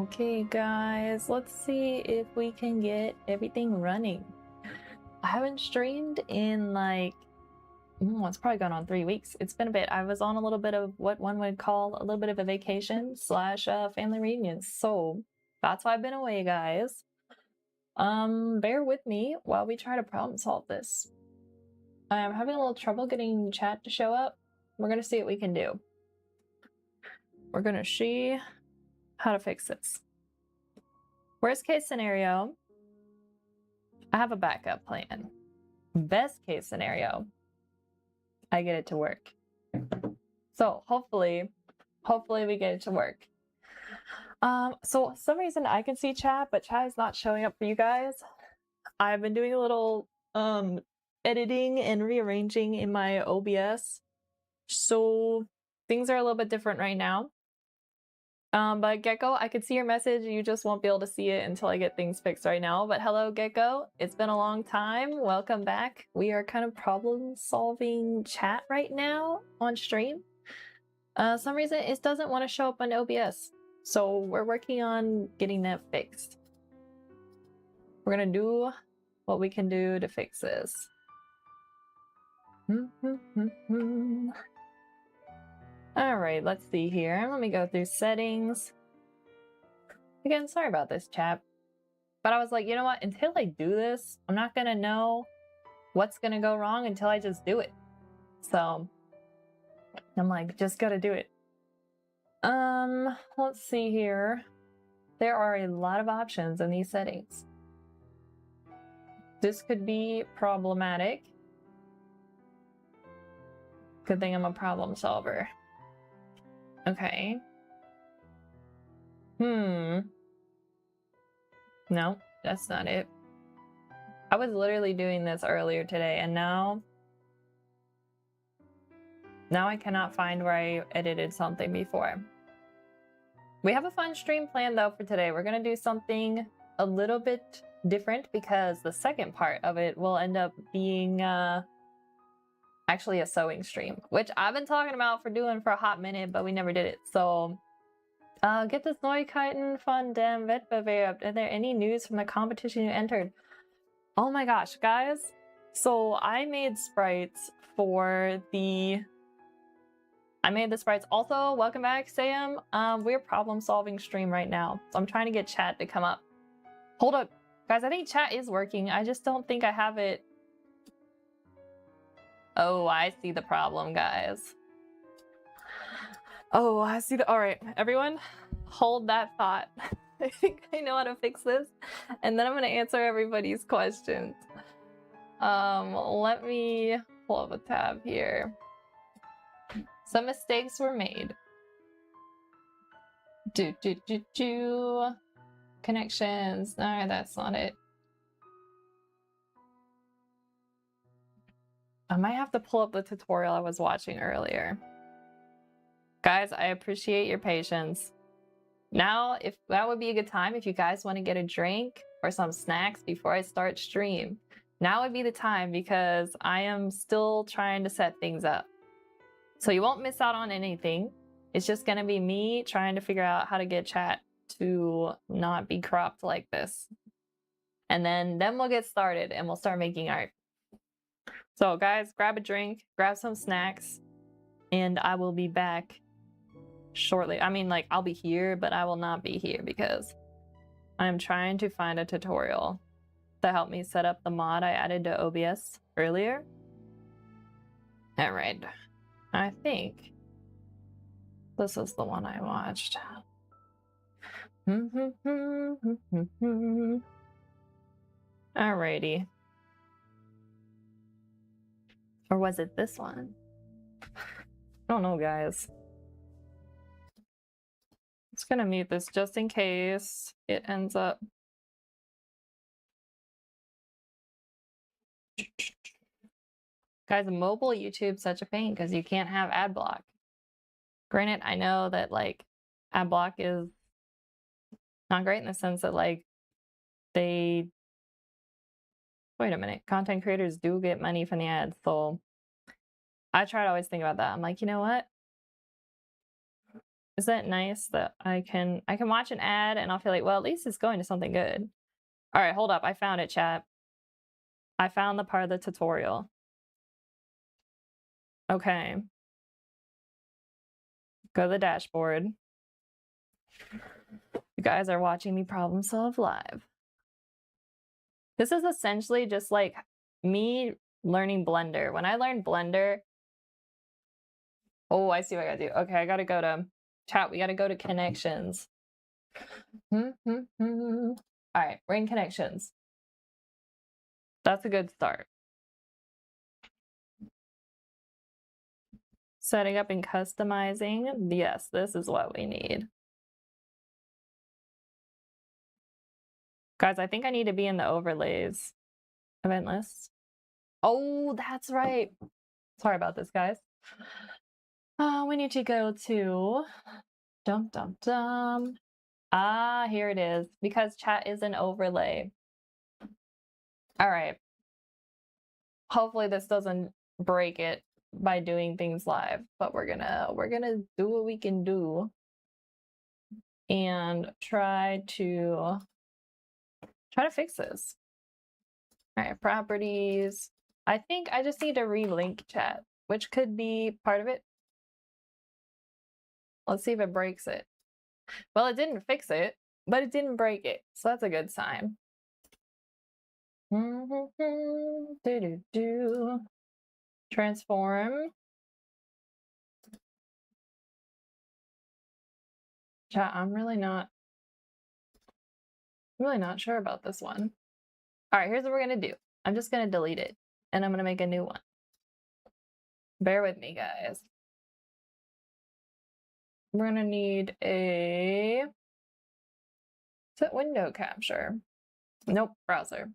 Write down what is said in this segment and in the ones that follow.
Okay, guys, let's see if we can get everything running. I haven't streamed in like, it's probably gone on 3 weeks. It's been a bit. I was on a little bit of what one would call a little bit of a vacation slash family reunion. So that's why I've been away, guys. Bear with me while we try to problem solve this. I'm having a little trouble getting chat to show up. We're gonna see what we can do. We're gonna see how to fix this. Worst case scenario, I have a backup plan. Best case scenario, I get it to work. So hopefully we get it to work. So for some reason I can see chat, but chat is not showing up for you guys. I've been doing a little editing and rearranging in my OBS. So things are a little bit different right now. But Gecko, I could see your message. You just won't be able to see it until I get things fixed right now. But hello, Gecko. It's been a long time. Welcome back. We are kind of problem solving chat right now on stream. Some reason it doesn't want to show up on OBS. So we're working on getting that fixed. We're gonna do what we can do to fix this. All right, let's see here. Let me go through settings. Again, sorry about this, chat. But I was like, you know what? Until I do this, I'm not gonna know what's gonna go wrong until I just do it. So I'm like, just gotta do it. Let's see here. There are a lot of options in these settings. This could be problematic. Good thing I'm a problem solver. Okay. No, that's not it. I was literally doing this earlier today, and now I cannot find where I edited something before. We have a fun stream planned though for today. We're gonna do something a little bit different because the second part of it will end up being actually a sewing stream, which I've been talking about for a hot minute, but we never did it. So get this Neuigkeiten von dem Wettbewerb. Are there any news from the competition you entered? Oh my gosh, guys. So I made sprites for the... Also, welcome back, Sam. We're problem solving stream right now. So I'm trying to get chat to come up. Hold up. Guys, I think chat is working. I just don't think I have it. Oh, I see the problem, guys. Oh, I see the... All right, everyone, hold that thought. I think I know how to fix this. And then I'm going to answer everybody's questions. Let me pull up a tab here. Some mistakes were made. Connections. No, that's not it. I might have to pull up the tutorial I was watching earlier. Guys, I appreciate your patience. Now, if that would be a good time if you guys want to get a drink or some snacks before I start stream. Now would be the time because I am still trying to set things up. So you won't miss out on anything. It's just gonna be me trying to figure out how to get chat to not be cropped like this. And then we'll get started and we'll start making art. So guys, grab a drink, grab some snacks, and I will be back shortly. I mean, like, I'll be here, but I will not be here because I'm trying to find a tutorial to help me set up the mod I added to OBS earlier. All right. I think this is the one I watched. Alrighty. Or was it this one? I don't know, guys. I'm just gonna mute this just in case it ends up. Guys, mobile YouTube's such a pain because you can't have ad block. Granted, I know that like ad block is not great in the sense that like wait a minute, content creators do get money from the ads, so I try to always think about that. I'm like, you know what? Isn't it nice that I can watch an ad and I'll feel like, well, at least it's going to something good. All right, hold up. I found it, chat. I found the part of the tutorial. Okay. Go to the dashboard. You guys are watching me problem solve live. This is essentially just like me learning Blender. When I learned Blender, oh, I see what I gotta do. Okay, I gotta go to chat. We gotta go to connections. All right, we're in connections. That's a good start. Setting up and customizing. Yes, this is what we need. Guys, I think I need to be in the overlays event list. Oh, that's right. Sorry about this, guys. We need to go to Ah, here it is, because chat is an overlay. All right. Hopefully this doesn't break it by doing things live, but we're gonna do what we can do and try to fix this. All right, properties. I think I just need to relink chat, which could be part of it. Let's see if it breaks it. Well, it didn't fix it, but it didn't break it, so that's a good sign. Transform. Chat, I'm really not sure about this one. All right, here's what we're gonna do. I'm just gonna delete it and I'm gonna make a new one. Bear with me, guys. We're gonna need a set window capture. Nope, browser.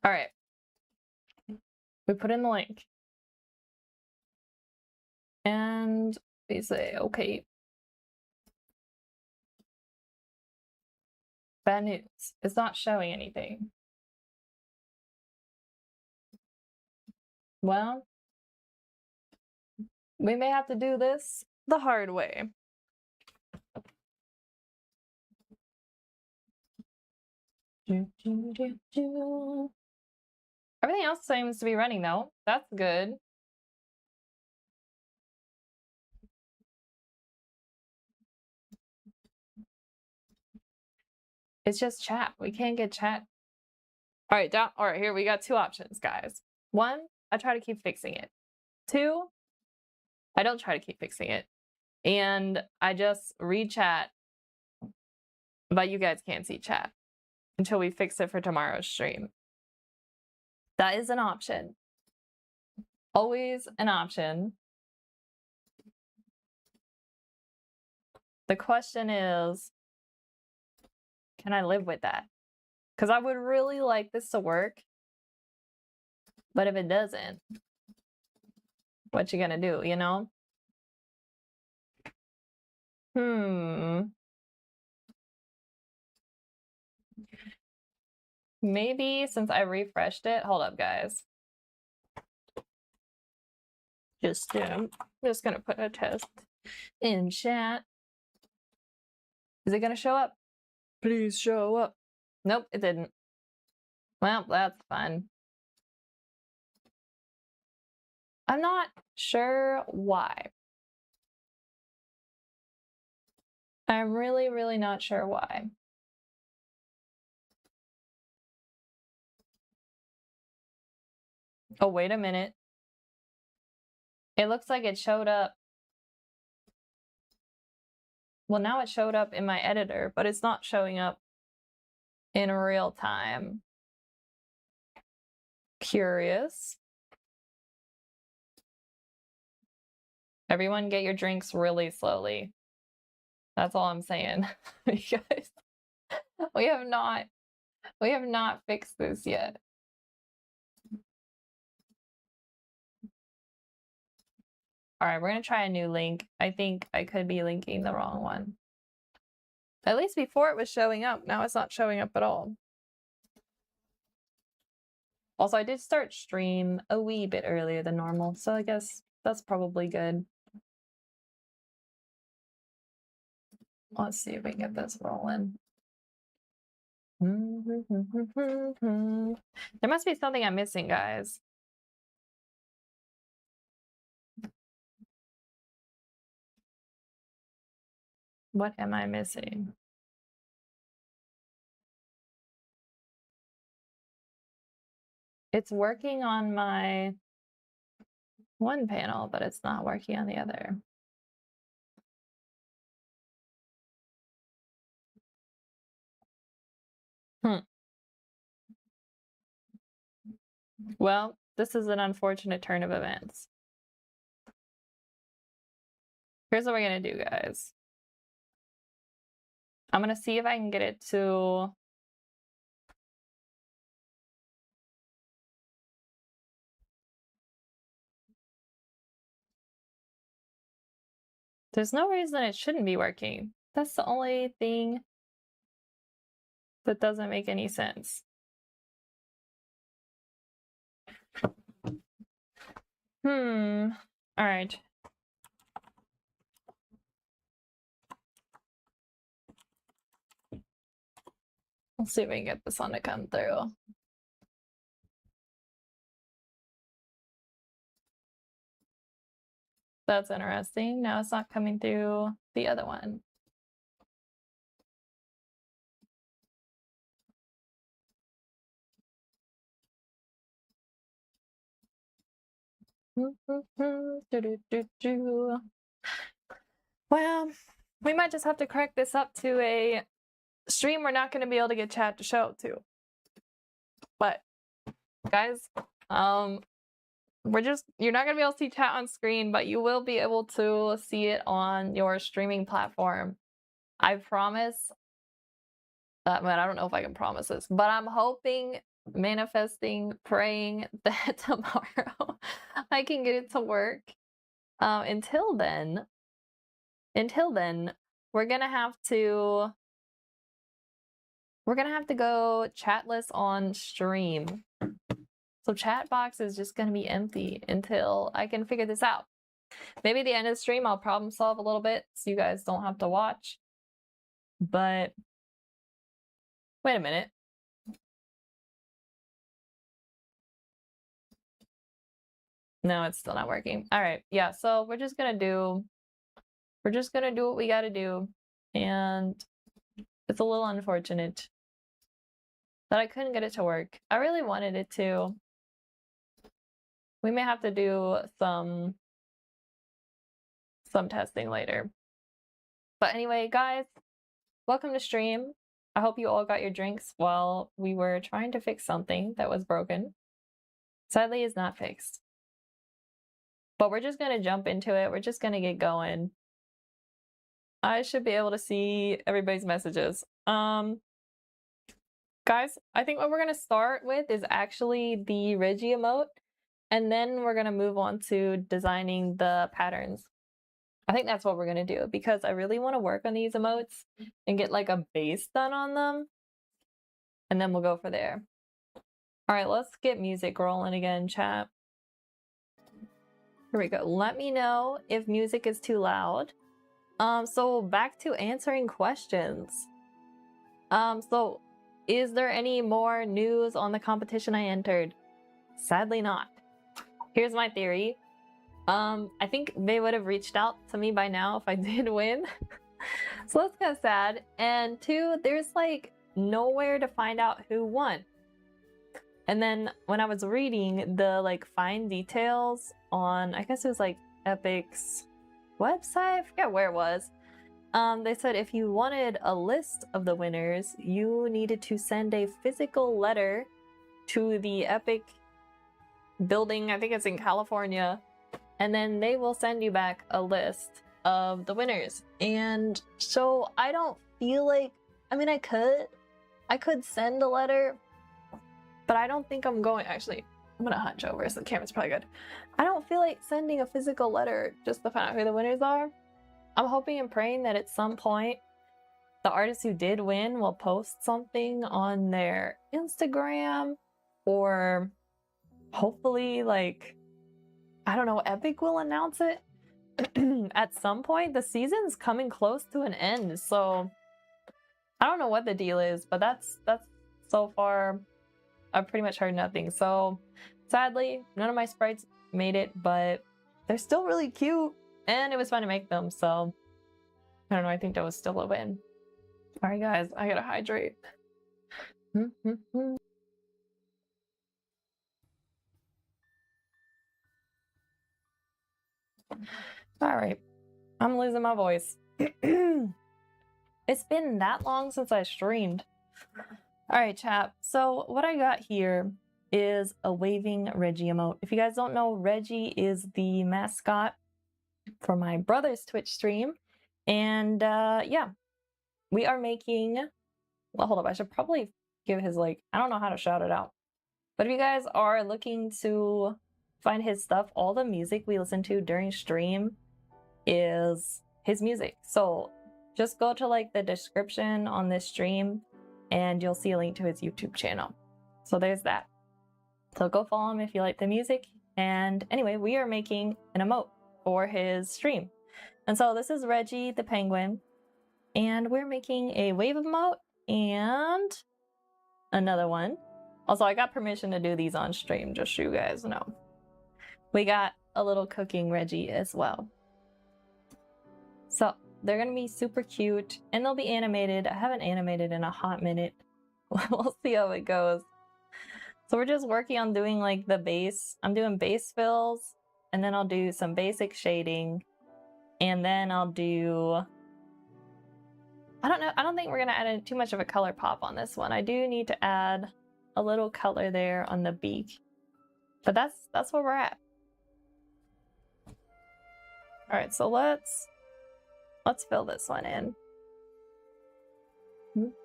All right. We put in the link. And we say, okay. Bad news. It's not showing anything. Well, we may have to do this the hard way. Everything else seems to be running though. That's good. It's just chat. We can't get chat. All right, all right, here we got two options, guys. One, I try to keep fixing it. Two, I don't try to keep fixing it. And I just read chat, but you guys can't see chat until we fix it for tomorrow's stream. That is an option. Always an option. The question is, can I live with that? Because I would really like this to work. But if it doesn't, what you gonna do, you know? Maybe since I refreshed it, hold up, guys. I'm just gonna put a test in chat. Is it gonna show up? Please show up. Nope, it didn't. Well, that's fun. I'm not sure why. I'm really, really not sure why. Oh, wait a minute. It looks like it showed up. Well, now it showed up in my editor, but it's not showing up in real time. Curious. Everyone get your drinks really slowly. That's all I'm saying. You guys, we have not fixed this yet. All right, we're gonna try a new link. I think I could be linking the wrong one. At least before it was showing up. Now it's not showing up at all. Also, I did start stream a wee bit earlier than normal, so I guess that's probably good. Let's see if we can get this rolling. There must be something I'm missing, guys. What am I missing? It's working on my one panel, but it's not working on the other. Well, this is an unfortunate turn of events. Here's what we're gonna do, guys. I'm gonna see if I can get it to... There's no reason it shouldn't be working. That's the only thing that doesn't make any sense. All right. Let's see if we can get this one to come through. That's interesting. Now it's not coming through the other one. Well, we might just have to correct this up to a stream we're not going to be able to get chat to show up to. But guys, you're not going to be able to see chat on screen, but you will be able to see it on your streaming platform. I promise. Man, I don't know if I can promise this, but I'm hoping, manifesting, praying that tomorrow I can get it to work. Until then, we're gonna have to go chatless on stream. So chat box is just gonna be empty until I can figure this out. Maybe at the end of the stream I'll problem solve a little bit so you guys don't have to watch. But wait a minute. No, it's still not working. All right, yeah, so we're just gonna do what we gotta do. And it's a little unfortunate that I couldn't get it to work. I really wanted it to. We may have to do some testing later. But anyway, guys, welcome to stream. I hope you all got your drinks while we were trying to fix something that was broken. Sadly, it's not fixed. But we're just gonna jump into it. We're just gonna get going. I should be able to see everybody's messages. Guys, I think what we're gonna start with is actually the Reggie emote, and then we're gonna move on to designing the patterns. I think that's what we're gonna do because I really want to work on these emotes and get like a base done on them, and then we'll go for there. All right, let's get music rolling again, chat. Here we go. Let me know if music is too loud. So back to answering questions. So is there any more news on the competition I entered? Sadly not. Here's my theory. I think they would have reached out to me by now if I did win. So that's kind of sad. And two, there's like nowhere to find out who won. And then when I was reading the like fine details on, I guess it was like Epic's website, I forget where it was. They said if you wanted a list of the winners, you needed to send a physical letter to the Epic building, I think it's in California, and then they will send you back a list of the winners. And so I don't feel like, I mean, I could send a letter, but I don't think I'm going. Actually, I'm gonna hunch over so the camera's probably good. I don't feel like sending a physical letter just to find out who the winners are. I'm hoping and praying that at some point the artist who did win will post something on their Instagram, or hopefully, like, I don't know, Epic will announce it. at some point the season's coming close to an end, so I don't know what the deal is, but that's so far I've pretty much heard nothing. So sadly, none of my sprites made it, but they're still really cute and it was fun to make them, so I don't know, I think that was still a win. All right guys, I gotta hydrate. All right, I'm losing my voice. It's been that long since I streamed. All right, chat. So what I got here is a waving Reggie emote. If you guys don't know, Reggie is the mascot for my brother's Twitch stream. And yeah, we are making, well, hold up, I should probably give his, like, I don't know how to shout it out. But if you guys are looking to find his stuff, all the music we listen to during stream is his music. So just go to like the description on this stream and you'll see a link to his YouTube channel. So there's that. So go follow him if you like the music. And anyway, we are making an emote for his stream. And so this is Reggie the penguin. And we're making a wave emote and another one. Also, I got permission to do these on stream, just so you guys know. We got a little cooking Reggie as well. So they're gonna be super cute and they'll be animated. I haven't animated in a hot minute. We'll see how it goes. So we're just working on doing like the base. I'm doing base fills and then I'll do some basic shading and then I'll do, I don't know, I don't think we're gonna add in too much of a color pop on this one. I do need to add a little color there on the beak, but that's where we're at. All right, so let's fill this one in.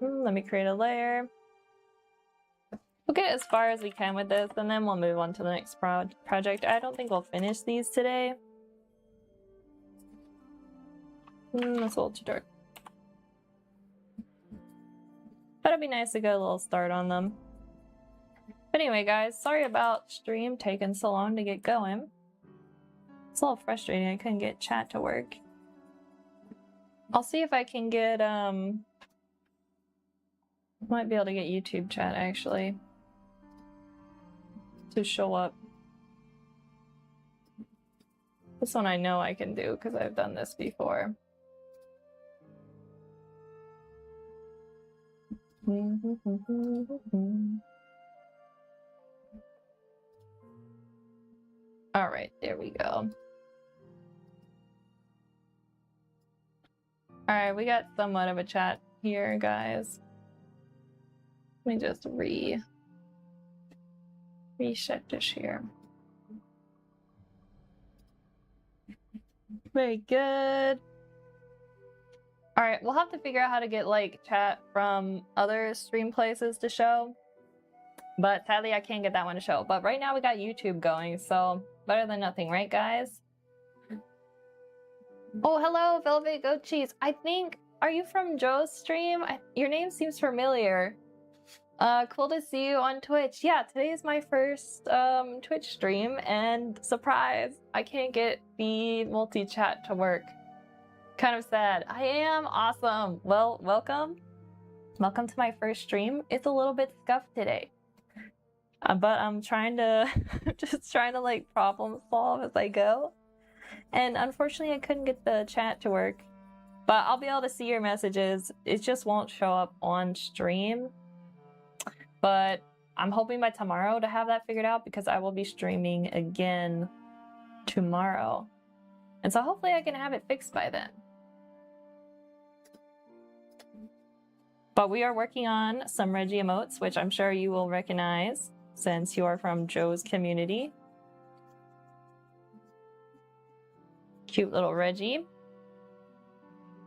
Let me create a layer. We'll get as far as we can with this and then we'll move on to the next project. I don't think we'll finish these today. That's a little too dark. But it'd be nice to get a little start on them. But anyway, guys, sorry about stream taking so long to get going. It's a little frustrating. I couldn't get chat to work. I'll see if I can get, might be able to get YouTube chat actually to show up. This one I know I can do because I've done this before. All right, there we go. All right, we got somewhat of a chat here, guys. Let me just reset this here. Very good. All right, we'll have to figure out how to get like chat from other stream places to show. But sadly, I can't get that one to show. But right now we got YouTube going, so better than nothing, right, guys? Oh, hello, Velvet Goat Cheese. I think, are you from Joe's stream? Your name seems familiar. Cool to see you on Twitch. Yeah, today is my first Twitch stream, and surprise, I can't get the multi-chat to work. Kind of sad. I am awesome. Well, welcome. Welcome to my first stream. It's a little bit scuffed today. But I'm trying to, just trying to like problem solve as I go. And unfortunately I couldn't get the chat to work. But I'll be able to see your messages. It just won't show up on stream. But I'm hoping by tomorrow to have that figured out because I will be streaming again tomorrow. And so hopefully I can have it fixed by then. But we are working on some Reggie emotes, which I'm sure you will recognize since you are from Joe's community. Cute little Reggie.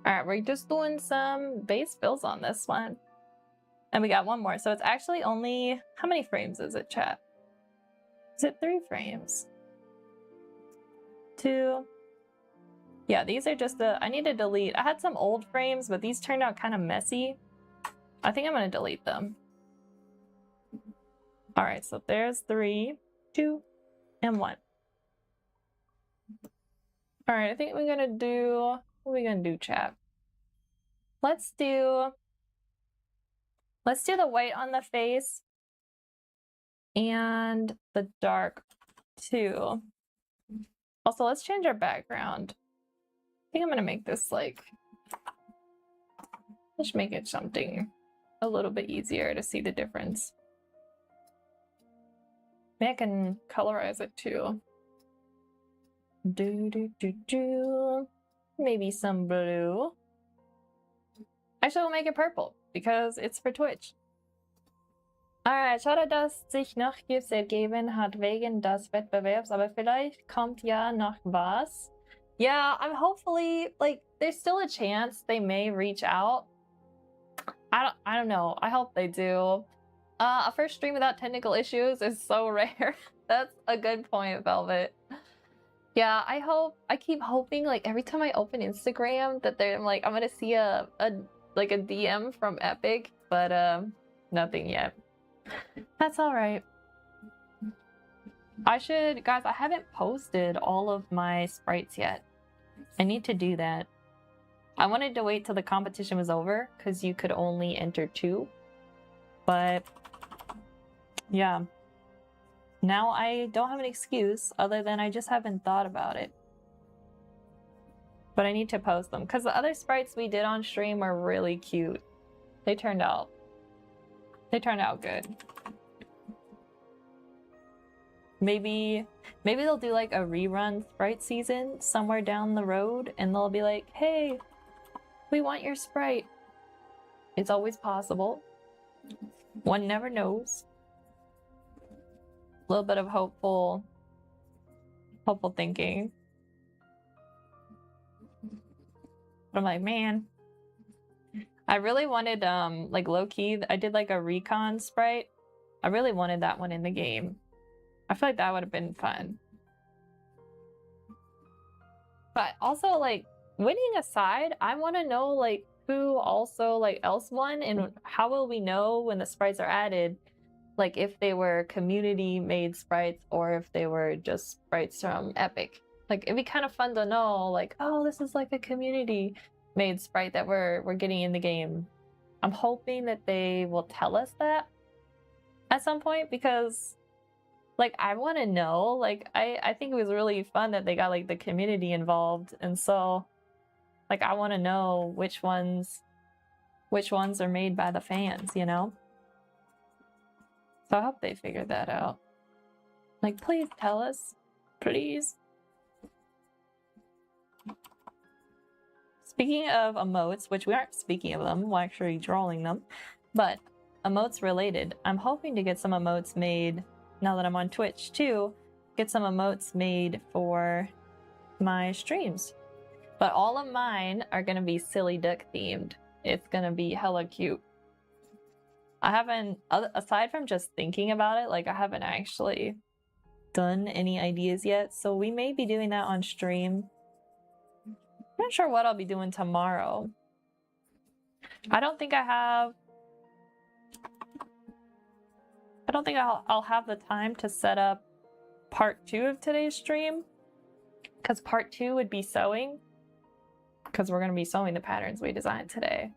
All right, we're just doing some base fills on this one. And we got one more. So it's actually only, how many frames is it, chat? Is it 3 frames? 2. Yeah, these are just I need to delete. I had some old frames, but these turned out kind of messy. I think I'm going to delete them. All right, so there's 3, 2, and 1. All right, I think we're gonna do, what are we gonna do, chat? Let's do the white on the face and the dark too. Also, let's change our background. I think I'm gonna make this like, let's make it something a little bit easier to see the difference. Maybe I can colorize it too. Maybe some blue. Actually, we'll make it purple because it's for Twitch. Alright, schade, dass sich noch Gifts ergeben hat wegen des Wettbewerbs, aber vielleicht kommt ja noch was. Yeah, I'm hopefully, like, there's still a chance they may reach out. I don't know. I hope they do. A first stream without technical issues is so rare. That's a good point, Velvet. Yeah, I keep hoping, like, every time I open Instagram that I'm like, I'm gonna see a DM from Epic, but nothing yet. That's all right. Guys, I haven't posted all of my sprites yet. I need to do that. I wanted to wait till the competition was over because you could only enter 2. But yeah. Now I don't have an excuse other than I just haven't thought about it. But I need to post them because the other sprites we did on stream were really cute. They turned out good. Maybe they'll do like a rerun sprite season somewhere down the road and they'll be like, hey, we want your sprite. It's always possible. One never knows. A little bit of hopeful thinking. But I'm like, man, I really wanted like low-key, I did like a recon sprite. I really wanted that one in the game. I feel like that would have been fun. But also, like, winning aside, I want to know like who also like else won and how will we know when the sprites are added, like if they were community made sprites or if they were just sprites from Epic. Like it'd be kind of fun to know, like, oh, this is like a community made sprite that we're getting in the game. I'm hoping that they will tell us that at some point because like I want to know. Like I think it was really fun that they got like the community involved, and so like I want to know which ones are made by the fans, you know? So I hope they figure that out. Like, please tell us. Please. Speaking of emotes, which we aren't speaking of them, we're actually drawing them, but emotes related, I'm hoping to get some emotes made now that I'm on Twitch too. Get some emotes made for my streams. But all of mine are gonna be silly duck themed. It's gonna be hella cute. I haven't, aside from just thinking about it, like I haven't actually done any ideas yet. So we may be doing that on stream. I'm not sure what I'll be doing tomorrow. I don't think I'll have the time to set up part 2 of today's stream, because part 2 would be sewing, because we're going to be sewing the patterns we designed today.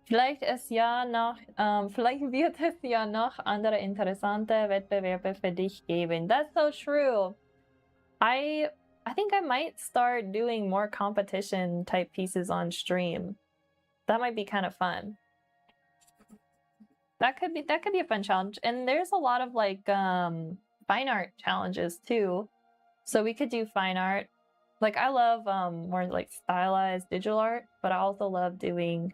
Vielleicht wird es ja noch andere interessante Wettbewerbe für dich geben. That's so true. I think I might start doing more competition type pieces on stream. That might be kind of fun. That could be a fun challenge. And there's a lot of like fine art challenges too. So we could do fine art. Like I love more like stylized digital art, but I also love doing,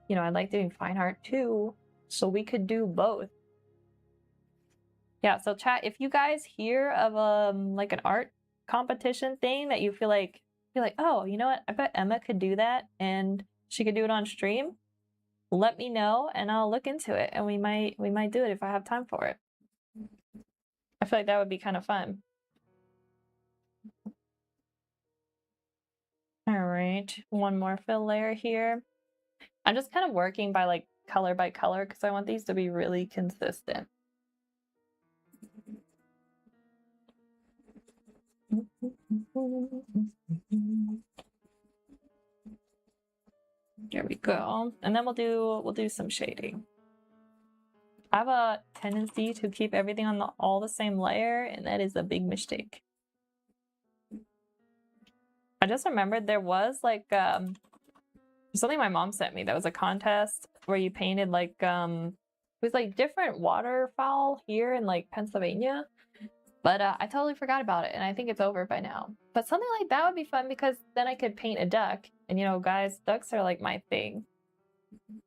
you know, I like doing fine art too. So we could do both. Yeah, so chat, if you guys hear of like an art competition thing that you feel like, oh, you know what? I bet Emma could do that and she could do it on stream. Let me know and I'll look into it and we might do it if I have time for it. I feel like that would be kind of fun. All right, one more fill layer here. I'm just kind of working by like color by color because I want these to be really consistent. There we go. And then we'll do some shading. I have a tendency to keep everything on all the same layer, and that is a big mistake. I just remembered there was like something my mom sent me that was a contest where you painted like it was like different waterfowl here in like Pennsylvania. But I totally forgot about it, and I think it's over by now. But something like that would be fun because then I could paint a duck. And you know, guys, ducks are like my thing.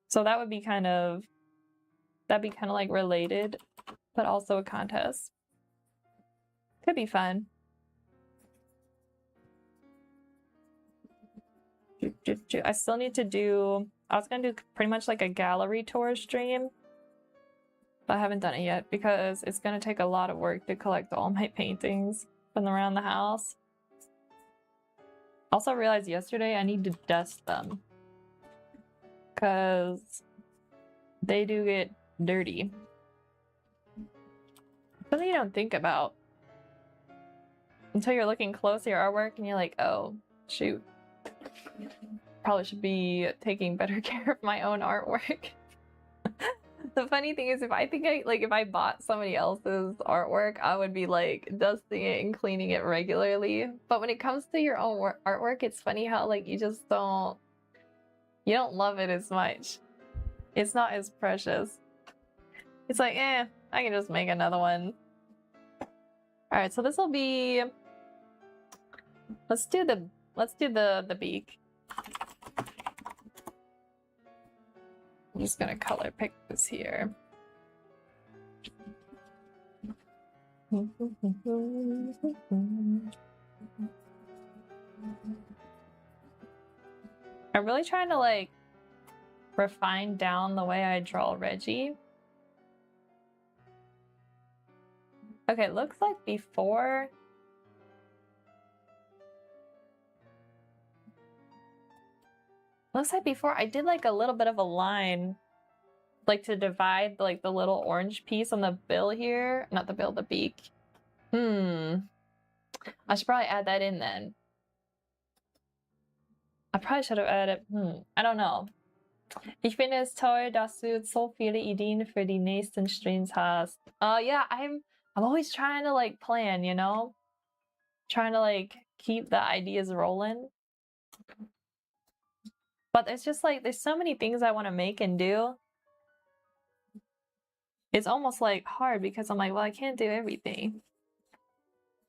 So that would be that'd be kind of like related, but also a contest. Could be fun. I still need to do, I was gonna do pretty much like a gallery tour stream, but I haven't done it yet because it's gonna take a lot of work to collect all my paintings from around the house. Also realized yesterday I need to dust them because they do get dirty. Something you don't think about until you're looking close at your artwork and you're like, oh, shoot. Probably should be taking better care of my own artwork. The funny thing is, if I bought somebody else's artwork, I would be like dusting it and cleaning it regularly. But when it comes to your own artwork, it's funny how like you don't love it as much. It's not as precious. It's like, I can just make another one. All right, so this will be. Let's do the beak. I'm just gonna color pick this here. I'm really trying to like refine down the way I draw Reggie. Okay, it looks like before. Looks like before I did like a little bit of a line, like to divide like the little orange piece on the bill here. Not the bill, the beak. I should probably add that in then. I probably should have added, I don't know. Ich finde es toll, dass du so viele Ideen für die nächsten Streams hast. Yeah, I'm always trying to like plan, you know? Trying to like keep the ideas rolling. But it's just like, there's so many things I want to make and do. It's almost like hard because I'm like, well, I can't do everything.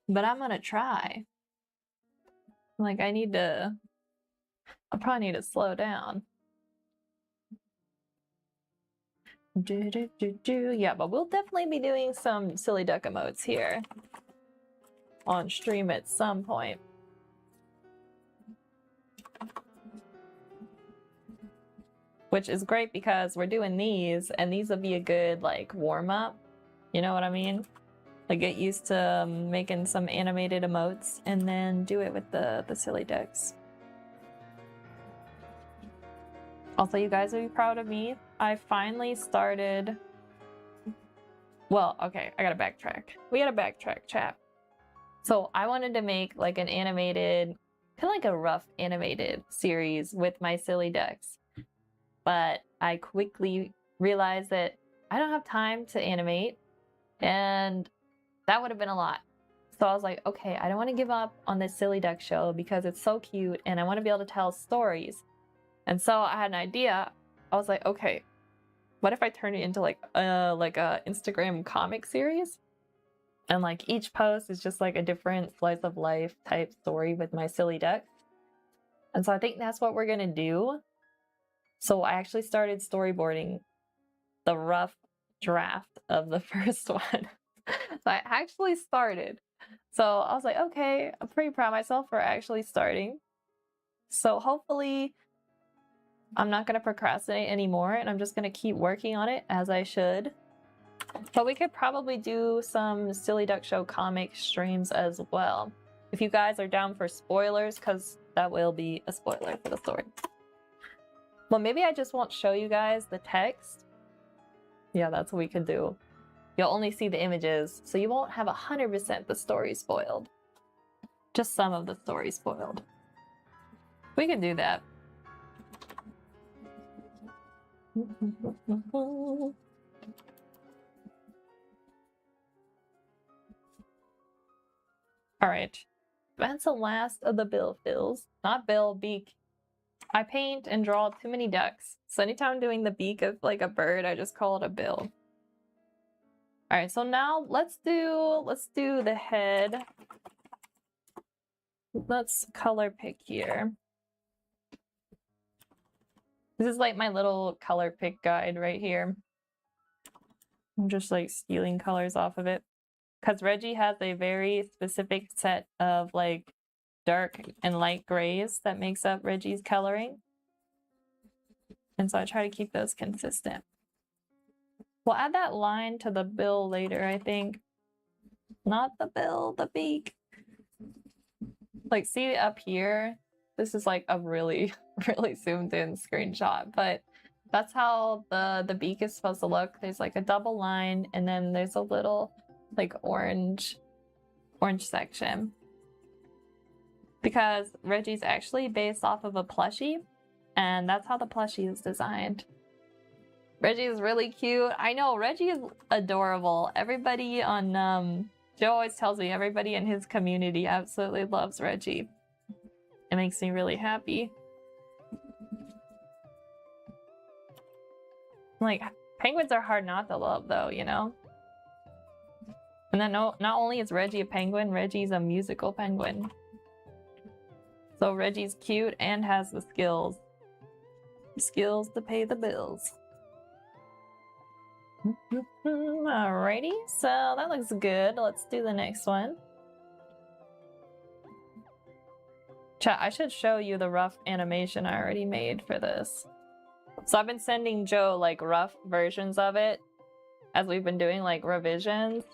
But I'm gonna try. Like, I probably need to slow down. Yeah, but we'll definitely be doing some silly duck emotes here on stream at some point. Which is great because we're doing these, and these will be a good like warm-up. You know what I mean? Like get used to making some animated emotes and then do it with the silly ducks. Also, you guys will be proud of me. I finally started. Well, okay, I gotta backtrack. We gotta backtrack, chat. So I wanted to make like an animated, kind of like a rough animated series with my silly ducks. But I quickly realized that I don't have time to animate, and that would have been a lot. So I was like, okay, I don't want to give up on this silly duck show because it's so cute and I want to be able to tell stories. And so I had an idea. I was like, okay, what if I turn it into like a Instagram comic series? And like each post is just like a different slice of life type story with my silly ducks. And so I think that's what we're gonna do. So I actually started storyboarding the rough draft of the first one. So I actually started. So I was like, okay, I'm pretty proud of myself for actually starting. So hopefully I'm not going to procrastinate anymore, and I'm just going to keep working on it as I should. But we could probably do some Silly Duck Show comic streams as well. If you guys are down for spoilers, because that will be a spoiler for the story. Well, maybe I just won't show you guys the text. Yeah, that's what we could do. You'll only see the images, so you won't have 100% the story spoiled. Just some of the story spoiled. We can do that. All right. That's the last of the bill fills. Not bill, beak. I paint and draw too many ducks. So anytime I'm doing the beak of like a bird, I just call it a bill. All right, so now let's do the head. Let's color pick here. This is like my little color pick guide right here. I'm just like stealing colors off of it. Because Reggie has a very specific set of like dark and light grays that makes up Reggie's coloring. And so I try to keep those consistent. We'll add that line to the bill later, I think. Not the bill, the beak. Like, see up here? This is like a really, really zoomed in screenshot, but that's how the beak is supposed to look. There's like a double line, and then there's a little like orange section. Because Reggie's actually based off of a plushie, and that's how the plushie is designed. Reggie is really cute. I know, Reggie is adorable. Everybody on, Joe always tells me everybody in his community absolutely loves Reggie. It makes me really happy. Like, penguins are hard not to love though, you know? And then not only is Reggie a penguin, Reggie's a musical penguin. So Reggie's cute and has the skills. Skills to pay the bills. Alrighty, so that looks good. Let's do the next one. Chat, I should show you the rough animation I already made for this. So I've been sending Joe like rough versions of it as we've been doing like revisions.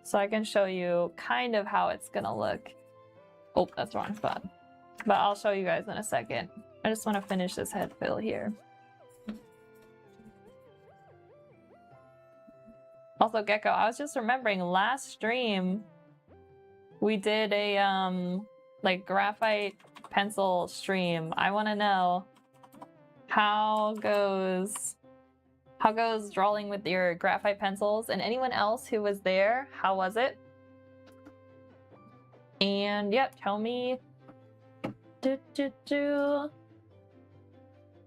So I can show you kind of how it's gonna look. Oh, that's wrong spot. But I'll show you guys in a second. I just want to finish this head fill here. Also, Gecko, I was just remembering last stream we did a like graphite pencil stream. I want to know how goes drawing with your graphite pencils, and anyone else who was there, how was it? And yep, tell me.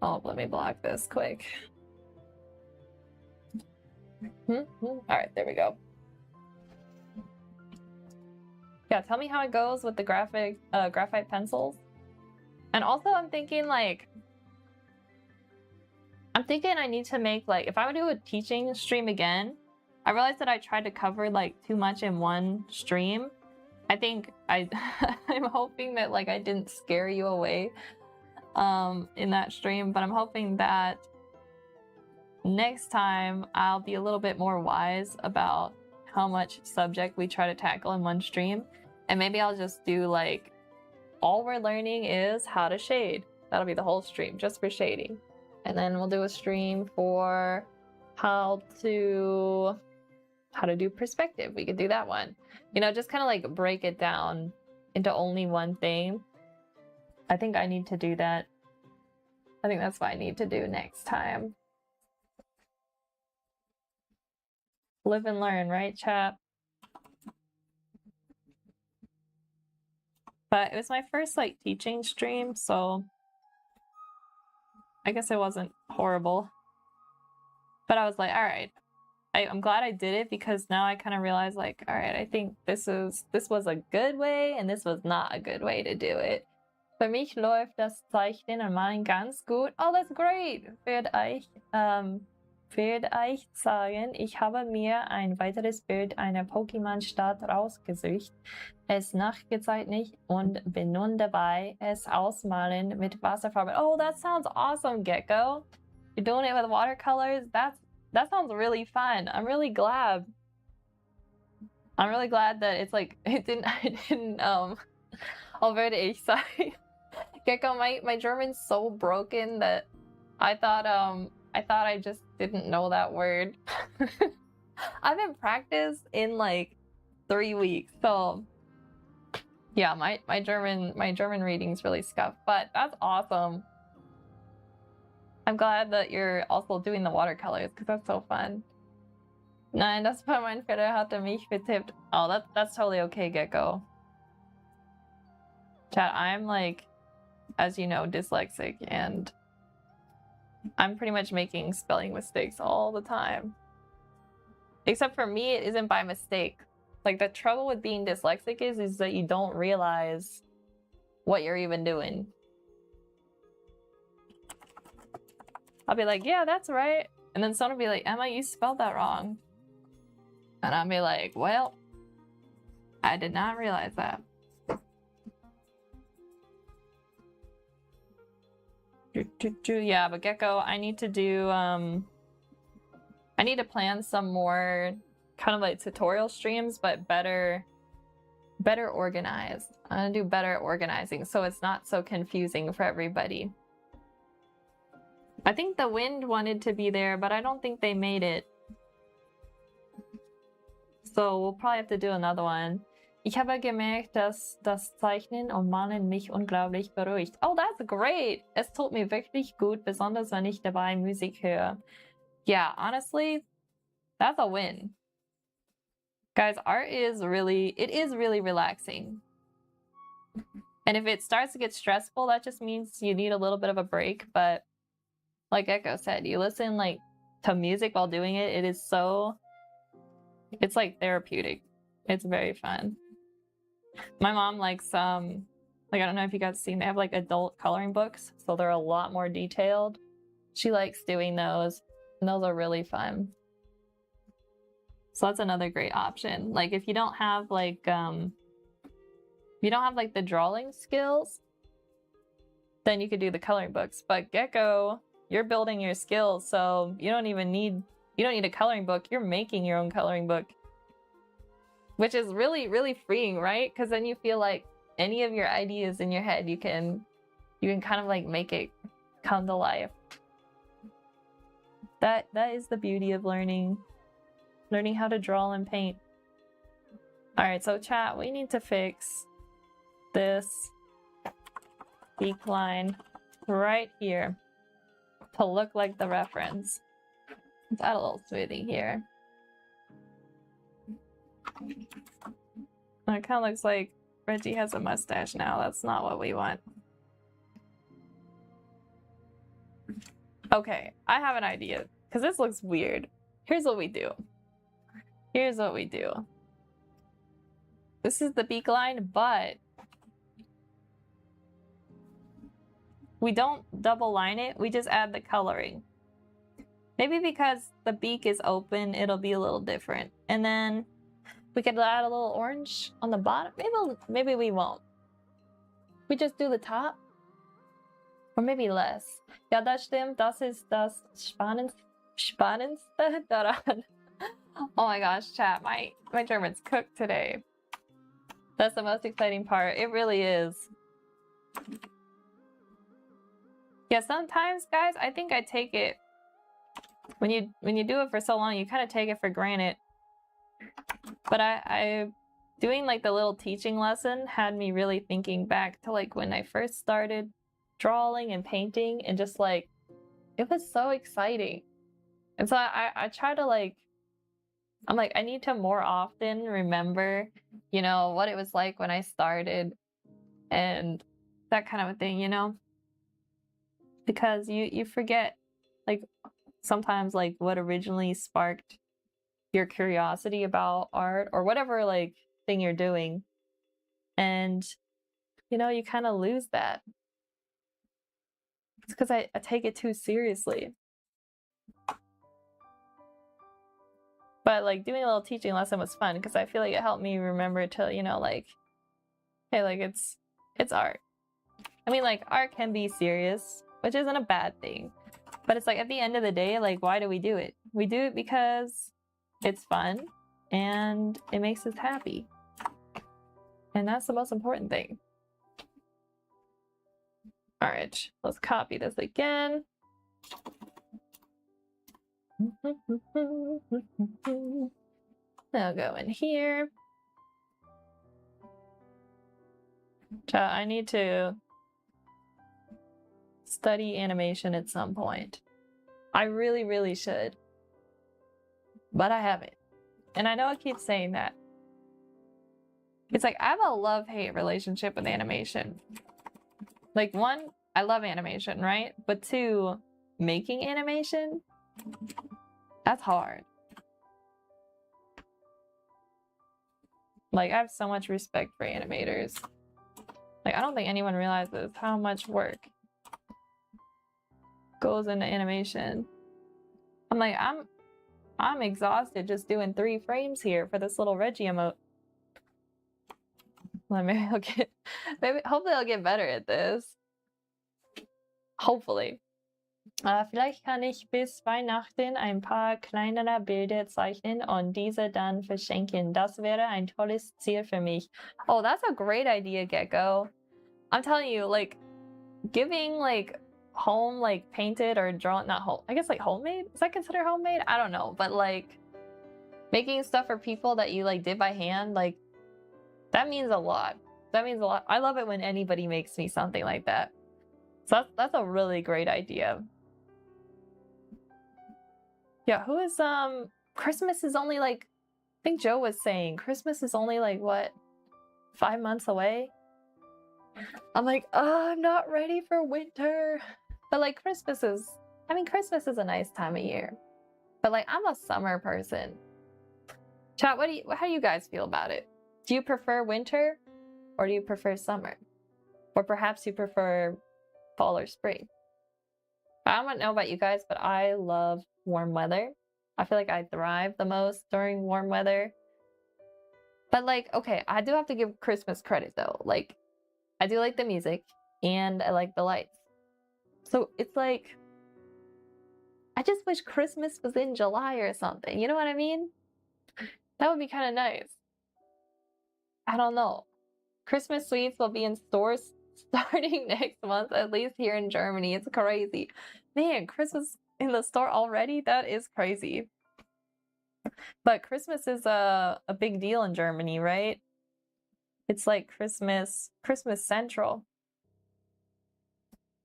Oh, let me block this quick. All right, there we go. Yeah, tell me how it goes with the graphite pencils. And also I'm thinking I need to make like, if I would do a teaching stream again, I realized that I tried to cover like too much in one stream. I think I'm hoping that like I didn't scare you away in that stream, but I'm hoping that next time I'll be a little bit more wise about how much subject we try to tackle in one stream. And maybe I'll just do like, all we're learning is how to shade. That'll be the whole stream, just for shading. And then we'll do a stream for how to do perspective. We could do that one. You know, just kind of like break it down into only one thing. I think I need to do that. I think that's what I need to do next time. Live and learn, right, chat? But it was my first like teaching stream, so I guess it wasn't horrible. But I was like, all right, I'm glad I did it, because now I kind of realized like, all right, I think this was a good way and this was not a good way to do it. Für mich läuft das Zeichnen und Malen ganz gut. Oh, that's great! Werde ich sagen, ich habe mir ein weiteres Bild einer Pokémon-Stadt rausgesucht, es nachgezeichnet und bin nun dabei, es ausmalen mit Wasserfarbe. Oh, that sounds awesome, Gecko! You're doing it with watercolors? That sounds really fun. I'm really glad. I'm really glad that it's like, I didn't werde ich sagen. Gecko, my German's so broken that I thought I just didn't know that word. I've been practiced in like 3 weeks, so Yeah, my German reading's really scuffed, but that's awesome. I'm glad that you're also doing the watercolors because that's so fun. Nein, das war mein Vater, hatte mich betippt. Oh, that's totally okay, Gecko. Chat, I'm like, as you know, dyslexic, and I'm pretty much making spelling mistakes all the time. Except for me, it isn't by mistake. Like, the trouble with being dyslexic is that you don't realize what you're even doing. I'll be like, yeah, that's right. And then someone will be like, Emma, you spelled that wrong. And I'll be like, well, I did not realize that. Yeah, but Gecko, I need to do, I need to plan some more kind of like tutorial streams, but better organized. I'm gonna do better organizing so it's not so confusing for everybody. I think the wind wanted to be there, but I don't think they made it. So we'll probably have to do another one. Ich habe gemerkt, dass das Zeichnen und Malen mich unglaublich beruhigt. Oh, that's great! Es tut mir wirklich gut, besonders wenn ich dabei Musik höre. Yeah, honestly, that's a win. Guys, art is really relaxing. And if it starts to get stressful, that just means you need a little bit of a break. But like Echo said, you listen like to music while doing it. It is so, it's like therapeutic. It's very fun. My mom likes like, I don't know if you guys seen, they have like adult coloring books, so they're a lot more detailed. She likes doing those, and those are really fun. So that's another great option. Like if you don't have like the drawing skills, then you could do the coloring books. But Gecko, you're building your skills, so you don't need a coloring book. You're making your own coloring book. Which is really, really freeing, right? Because then you feel like any of your ideas in your head, you can kind of like make it come to life. That is the beauty of learning how to draw and paint. All right, so chat, we need to fix this beak line right here to look like the reference. Let's add a little smoothing here. It kind of looks like Reggie has a mustache now. That's not what we want. Okay, I have an idea because this looks weird. Here's what we do. Here's what we do. This is the beak line, but we don't double line it. We just add the coloring. Maybe because the beak is open, it'll be a little different. And then we could add a little orange on the bottom. Maybe we won't. We just do the top. Or maybe less. Ja, das stimmt. Das ist das Spannendste daran. Oh my gosh, chat. My German's cooked today. That's the most exciting part. It really is. Yeah, sometimes, guys, I think I take it... When you do it for so long, you kind of take it for granted. But I doing like the little teaching lesson had me really thinking back to like when I first started drawing and painting, and just like it was so exciting. And so I try to like, I'm like, I need to more often remember, you know, what it was like when I started and that kind of a thing, you know, because you forget like sometimes like what originally sparked your curiosity about art or whatever like thing you're doing, and you know, you kind of lose that. It's because I take it too seriously. But like doing a little teaching lesson was fun because I feel like it helped me remember to, you know, like, hey, like it's art. I mean, like art can be serious, which isn't a bad thing, but it's like at the end of the day, like, why do we do it? We do it because it's fun and it makes us happy. And that's the most important thing. All right, let's copy this again. I'll go in here. I need to study animation at some point. I really, really should. But I haven't. And I know I keep saying that. It's like I have a love-hate relationship with animation. Like, one, I love animation, right? But two, making animation, that's hard. Like, I have so much respect for animators. Like, I don't think anyone realizes how much work goes into animation. I'm like, I'm exhausted just doing 3 frames here for this little Reggie emote. Well, hopefully I'll get better at this. Hopefully. Vielleicht kann ich bis Weihnachten ein paar kleinere Bilder zeichnen und diese dann verschenken. Das wäre ein tolles Ziel für mich. Oh, that's a great idea, Gecko. I'm telling you, like, giving, like, home, like, painted or drawn, not home, I guess, like, homemade? Is that considered homemade? I don't know, but, like, making stuff for people that you, like, did by hand, like, that means a lot. That means a lot. I love it when anybody makes me something like that. So that's a really great idea. Yeah, who is, Christmas is only, like, I think Joe was saying, Christmas is only, like, what, 5 months away? I'm like, oh, I'm not ready for winter. But, like, Christmas is a nice time of year. But, like, I'm a summer person. Chat, how do you guys feel about it? Do you prefer winter or do you prefer summer? Or perhaps you prefer fall or spring? I don't know about you guys, but I love warm weather. I feel like I thrive the most during warm weather. But, like, okay, I do have to give Christmas credit though. Like, I do like the music and I like the lights. So it's like, I just wish Christmas was in July or something. You know what I mean? That would be kind of nice. I don't know. Christmas sweets will be in stores starting next month, at least here in Germany. It's crazy. Man, Christmas in the store already? That is crazy. But Christmas is a big deal in Germany, right? It's like Christmas Central.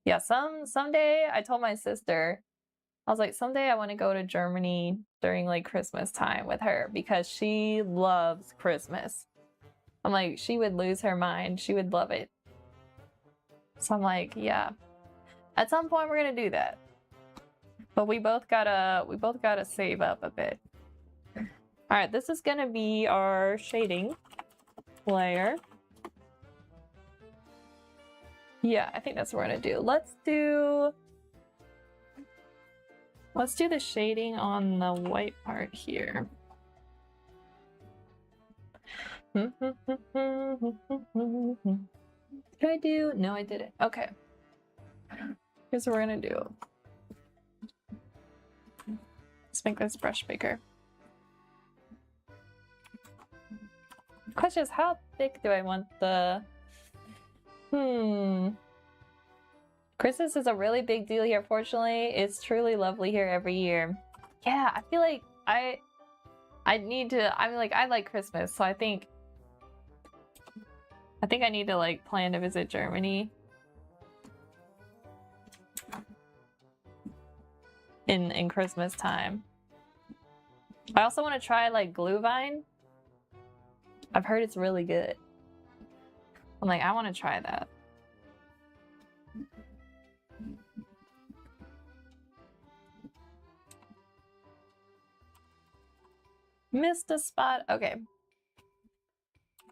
Yeah, someday I told my sister, I was like, someday I want to go to Germany during like Christmas time with her because she loves Christmas. I'm like, she would lose her mind. She would love it. So I'm like, yeah. At some point we're gonna do that. But we both gotta save up a bit. Alright, this is gonna be our shading layer. Yeah, I think that's what we're gonna do. Let's do the shading on the white part here. Did I do? No, I didn't. Okay. Here's what we're gonna do. Let's make this brush bigger. Question is, how thick do I want the... Christmas is a really big deal here, fortunately. It's truly lovely here every year. Yeah, I feel like I need to... I mean, like, I like Christmas, so I think I need to, like, plan to visit Germany in Christmas time. I also want to try, like, Glühwein. I've heard it's really good. I'm like, I want to try that. Missed a spot. Okay.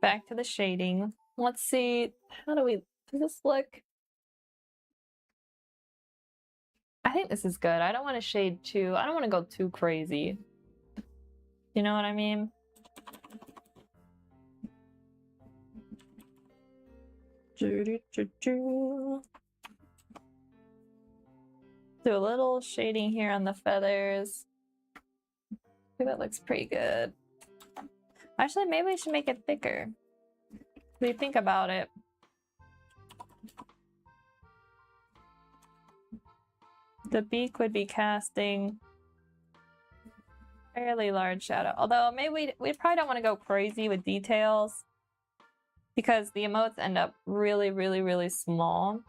Back to the shading. Let's see. Does this look? I think this is good. I don't want to shade too. I don't want to go too crazy. You know what I mean? Do a little shading here on the feathers. I think that looks pretty good. Actually, maybe we should make it thicker. What do you think about it? The beak would be casting fairly large shadow. Although maybe we probably don't want to go crazy with details. because the emotes end up really, really, really small.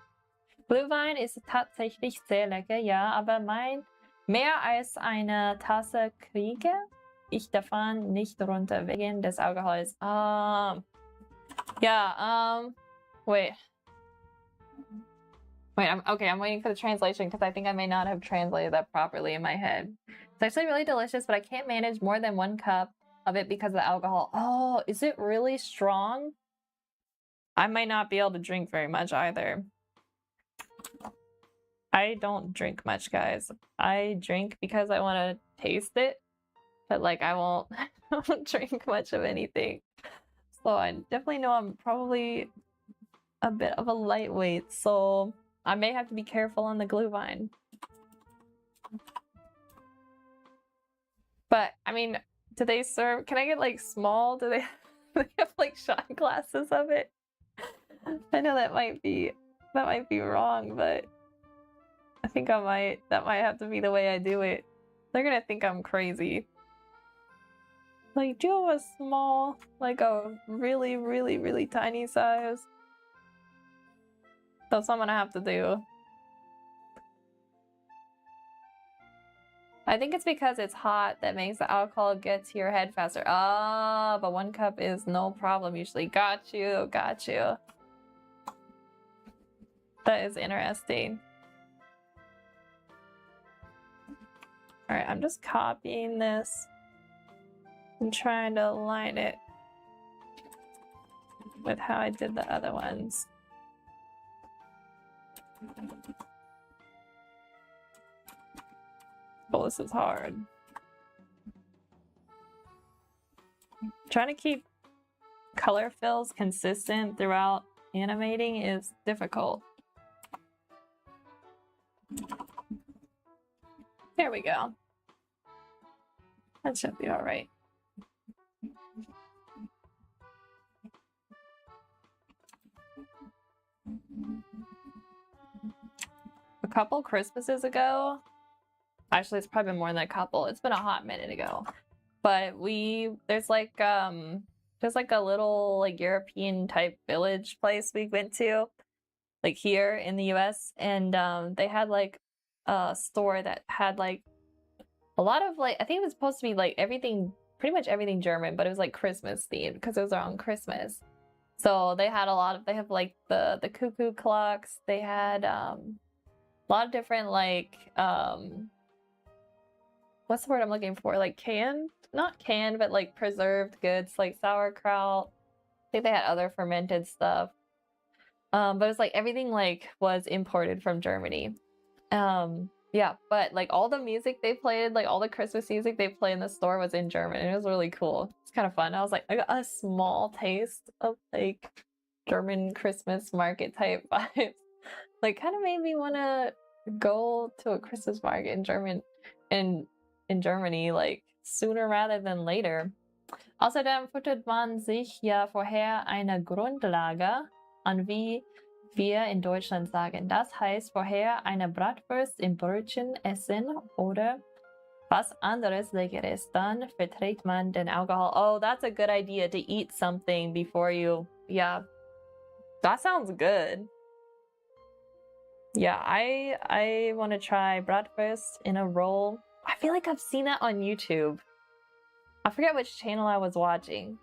Glühwein ist tatsächlich sehr lecker, ja, aber mehr als eine Tasse kriege ich davon nicht runter wegen des Alkohols. Wait. Wait, I'm waiting for the translation because I think I may not have translated that properly in my head. It's actually really delicious, but I can't manage more than 1 cup of it because of the alcohol. Oh, is it really strong? I might not be able to drink very much either. I don't drink much, guys. I drink because I want to taste it, but like I won't drink much of anything. So I definitely know I'm probably a bit of a lightweight, so I may have to be careful on the Glühwein. But I mean, do they serve? Can I get like small? Do they have like shot glasses of it? I know that might be wrong, but I think that might have to be the way I do it. They're gonna think I'm crazy. Like, do you have a small, like a really, really, really tiny size? That's what I'm gonna have to do. I think it's because it's hot that makes the alcohol get to your head faster. Ah, but 1 cup is no problem usually. Got you, got you. That is interesting. Alright, I'm just copying this and trying to align it with how I did the other ones. Oh, this is hard. Trying to keep color fills consistent throughout animating is difficult. There we go. That should be all right. A couple Christmases ago, actually it's probably been more than a couple, it's been a hot minute ago, but there's like a little like European type village place we went to, like here in the US, and they had like a store that had like a lot of like, I think it was supposed to be like everything, pretty much everything German, but it was like Christmas themed because it was around Christmas. So they had they have like the cuckoo clocks, they had a lot of different like what's the word I'm looking for? Like not canned, but like preserved goods like sauerkraut. I think they had other fermented stuff. But it was like everything like was imported from Germany. Yeah, but like all the music they played, like all the Christmas music they played in the store was in German, and it was really cool. It's kind of fun. I was like, I got a small taste of like German Christmas market type vibes. Like kind of made me want to go to a Christmas market in Germany like sooner rather than later. Außerdem füttert man sich ja vorher eine Grundlage an, wie wir in Deutschland sagen. Das heißt, vorher eine Bratwurst im Brötchen essen oder was anderes Leckeres. Dann verträgt man den Alkohol. Oh, that's a good idea, to eat something before you. Yeah, that sounds good. Yeah, I want to try bratwurst in a roll. I feel like I've seen that on YouTube. I forget which channel I was watching,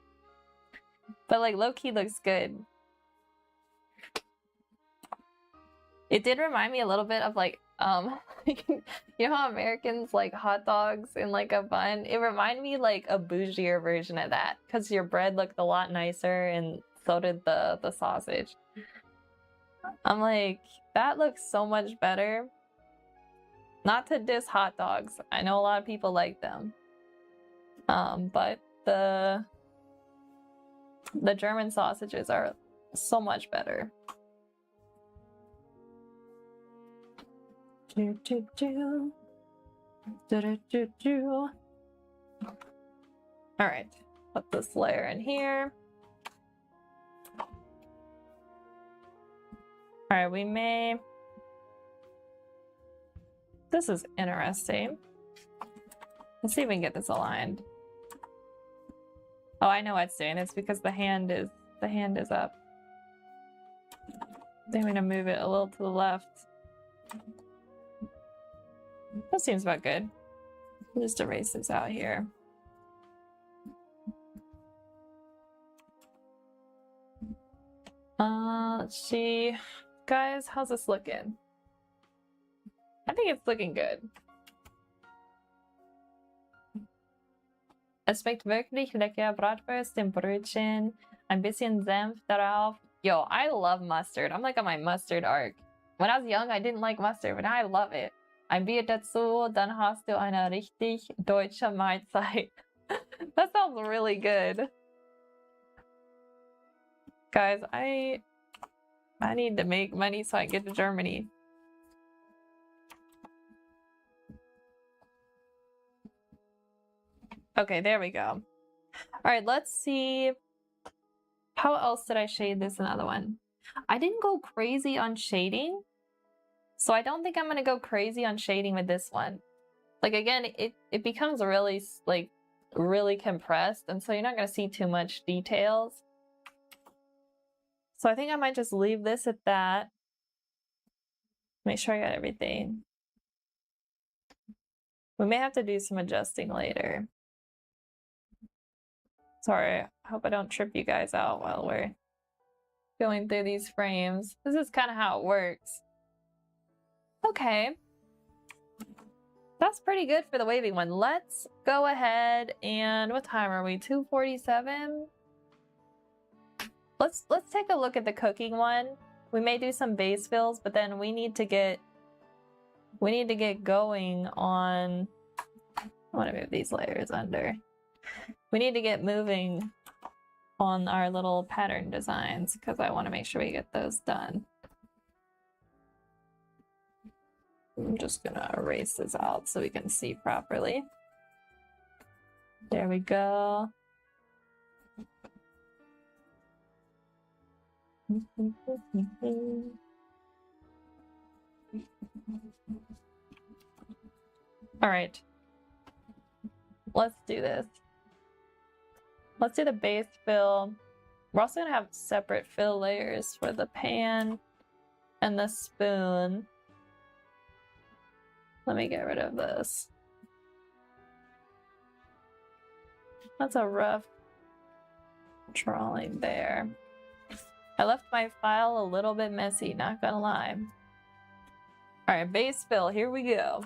but like low-key looks good. It did remind me a little bit of like you know how Americans like hot dogs in like a bun? It reminded me like a bougier version of that, because your bread looked a lot nicer and so did the sausage. I'm like, that looks so much better. Not to diss hot dogs. I know a lot of people like them. But the German sausages are so much better. All right, put this layer in here. All right, we may. This is interesting. Let's see if we can get this aligned. Oh, I know what it's doing. It's because the hand is the hand is up. I think I'm gonna move it a little to the left. That seems about good. We'll just erase this out here. Let's see. Guys, how's this looking? I think it's looking good. Es schmeckt wirklich lecker. Bratwurst im Brötchen. Ein bisschen Senf darauf. Yo, I love mustard. I'm like on my mustard arc. When I was young, I didn't like mustard, but now I love it. Ein Bier dazu, dann hast du eine richtig deutsche Mahlzeit. That sounds really good. Guys, I need to make money so I can get to Germany. Okay, there we go. All right, let's see. How else did I shade this another one? I didn't go crazy on shading, so I don't think I'm gonna go crazy on shading with this one. Like again, it becomes really like really compressed, and so you're not gonna see too much details. So I think I might just leave this at that. Make sure I got everything. We may have to do some adjusting later. Sorry, I hope I don't trip you guys out while we're going through these frames. This is kind of how it works. Okay. That's pretty good for the wavy one. Let's go ahead and what time are we? 2:47? Let's take a look at the cooking one. We may do some base fills, but then we need to get going on. I want to move these layers under. We need to get moving on our little pattern designs because I want to make sure we get those done. I'm just gonna erase this out so we can see properly. There we go. All right. Let's do this. Let's do the base fill. We're also gonna have separate fill layers for the pan and the spoon. Let me get rid of this. That's a rough drawing there. I left my file a little bit messy, not gonna lie. All right, base fill, here we go.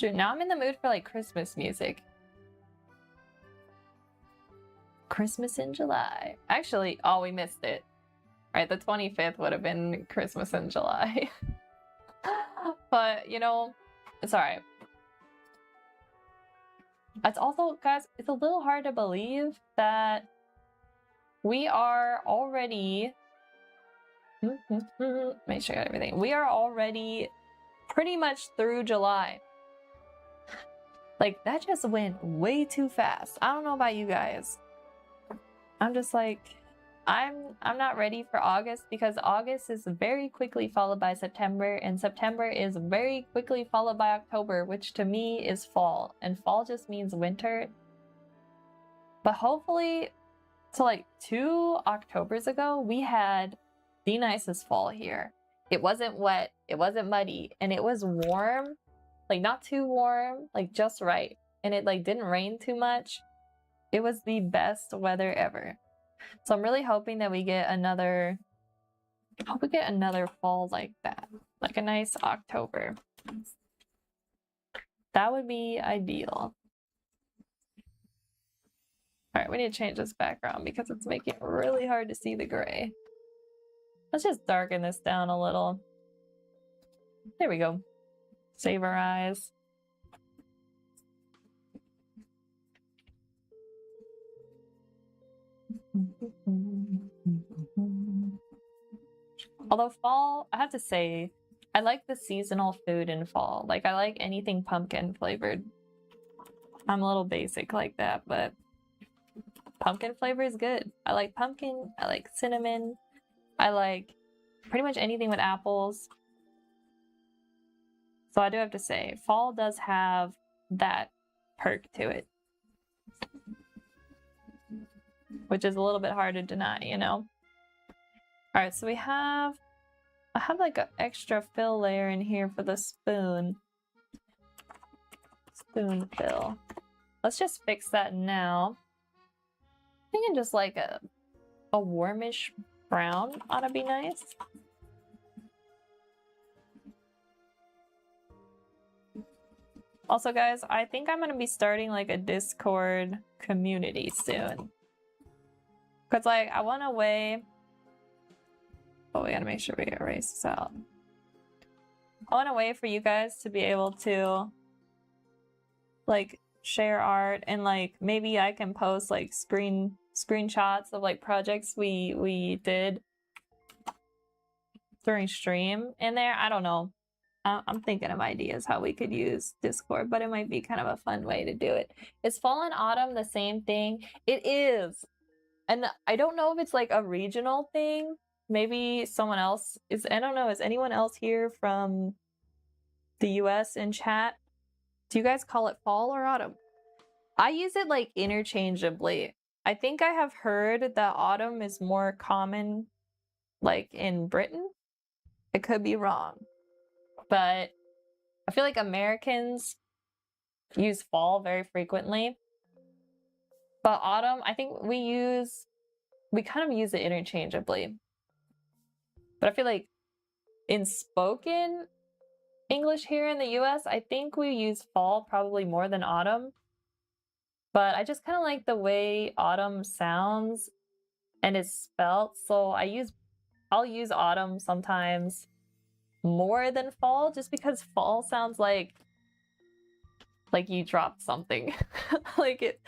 Now I'm in the mood for like Christmas music. Christmas in July. Actually, oh, we missed it. All right, the 25th would have been Christmas in July. But, you know, it's all right. It's also, guys, it's a little hard to believe that we are already... Make sure I got everything. We are already pretty much through July. Like, that just went way too fast. I don't know about you guys. I'm just like, I'm not ready for August because August is very quickly followed by September, and September is very quickly followed by October, which to me is fall, and fall just means winter. But hopefully, so like 2 Octobers ago, we had the nicest fall here. It wasn't wet, it wasn't muddy, and it was warm. Like not too warm, like just right. And it like didn't rain too much. It was the best weather ever. So I'm really hoping that we get another fall like that. Like a nice October. That would be ideal. Alright, we need to change this background because it's making it really hard to see the gray. Let's just darken this down a little. There we go. Save our eyes. Although fall, I have to say, I like the seasonal food in fall. Like, I like anything pumpkin flavored. I'm a little basic like that, but pumpkin flavor is good. I like pumpkin, I like cinnamon, I like pretty much anything with apples. So I do have to say, fall does have that perk to it, which is a little bit hard to deny, you know? All right, so I have like an extra fill layer in here for the spoon. Spoon fill. Let's just fix that now. Thinking just like a warmish brown ought to be nice. Also, guys, I think I'm gonna be starting like a Discord community soon. Cause like I want a way. Oh, we gotta make sure we erase this out. I want a way for you guys to be able to like share art, and like maybe I can post like screenshots of like projects we did during stream in there. I don't know. I'm thinking of ideas how we could use Discord, but it might be kind of a fun way to do it. Is fall and autumn the same thing? It is. And I don't know if it's like a regional thing. Maybe someone else is, I don't know, is anyone else here from the US in chat? Do you guys call it fall or autumn? I use it like interchangeably. I think I have heard that autumn is more common like in Britain. I could be wrong. But I feel like Americans use fall very frequently. But autumn, I think we kind of use it interchangeably. But I feel like in spoken English here in the US, I think we use fall probably more than autumn. But I just kind of like the way autumn sounds and is spelt. So I'll use autumn sometimes more than fall, just because fall sounds like you dropped something. Like it,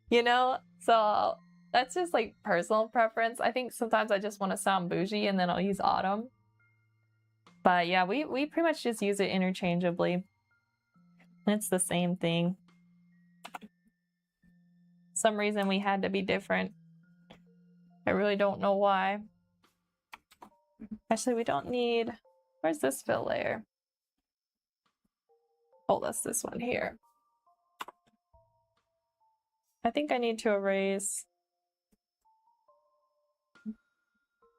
you know? So that's just like personal preference. I think sometimes I just want to sound bougie and then I'll use autumn. But yeah, we pretty much just use it interchangeably. It's the same thing. Some reason we had to be different. I really don't know why. Actually, we don't need... Where's this fill layer? Oh, that's this one here. I think I need to erase...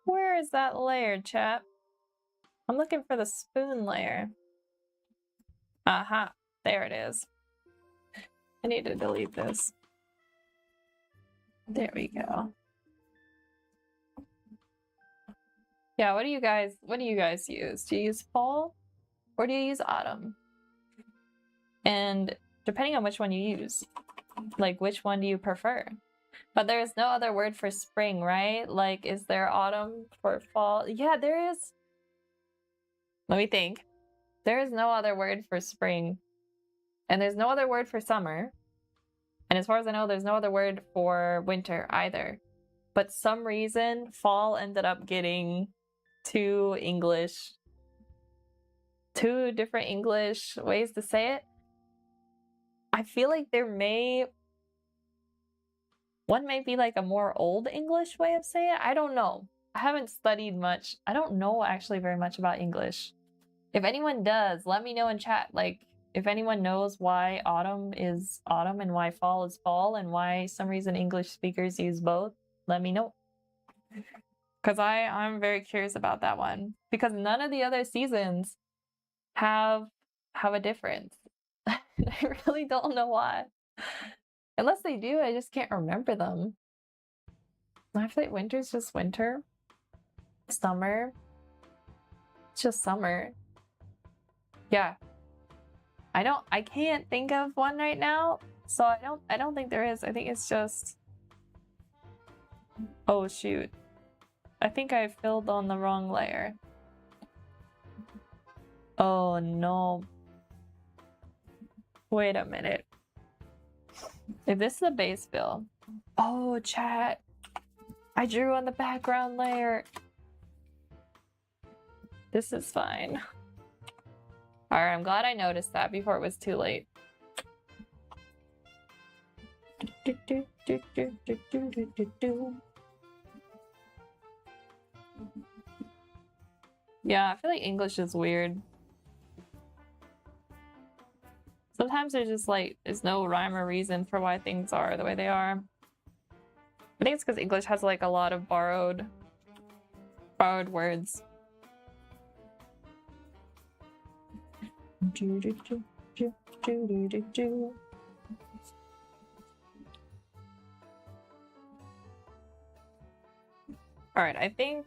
Where is that layer, chat? I'm looking for the spoon layer. Aha, there it is. I need to delete this. There we go. Yeah, what do you guys use? Do you use fall or do you use autumn? And depending on which one you use, like which one do you prefer? But there is no other word for spring, right? Like, is there autumn for fall? Yeah, there is. Let me think. There is no other word for spring. And there's no other word for summer. And as far as I know, there's no other word for winter either. But some reason, fall ended up getting two different English ways to say it. I feel like one may be like a more old English way of saying it. I don't know. I haven't studied much. I don't know actually very much about English. If anyone does, let me know in chat. Like, if anyone knows why autumn is autumn and why fall is fall and why some reason English speakers use both, let me know. Because I'm very curious about that one. Because none of the other seasons have a difference. I really don't know why. Unless they do, I just can't remember them. I feel like winter's just winter. Summer. It's just summer. Yeah. I can't think of one right now. So I don't think there is. I think it's just... Oh shoot. I think I filled on the wrong layer. Oh no. Wait a minute. If this is a base fill. Oh, chat. I drew on the background layer. This is fine. Alright, I'm glad I noticed that before it was too late. Yeah, I feel like English is weird. Sometimes there's just like, there's no rhyme or reason for why things are the way they are. I think it's because English has like a lot of borrowed words. All right, I think,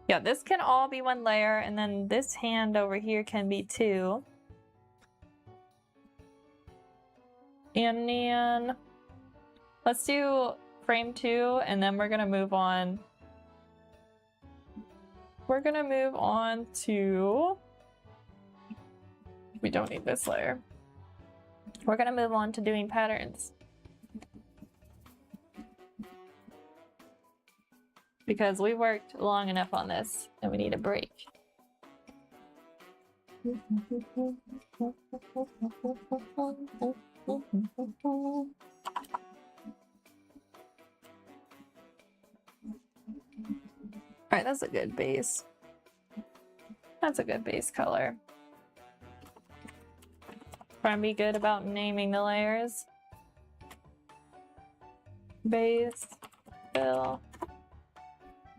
yeah, this can all be one layer, and then this hand over here can be two. And then let's do frame 2, and then we're gonna move on. We're gonna move on to, we don't need this layer. We're gonna move on to doing patterns. Because we worked long enough on this and we need a break. Alright, that's a good base. That's a good base color. Trying to be good about naming the layers. Base, fill,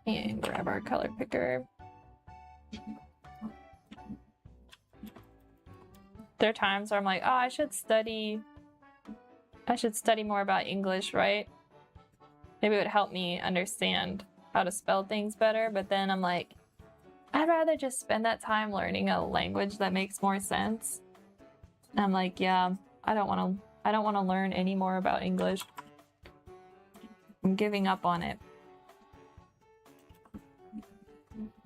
and grab our color picker. There are times where I'm like, oh, I should study more about English, right? Maybe it would help me understand how to spell things better, but then I'm like, I'd rather just spend that time learning a language that makes more sense. And I'm like, yeah, I don't want to learn any more about English. I'm giving up on it.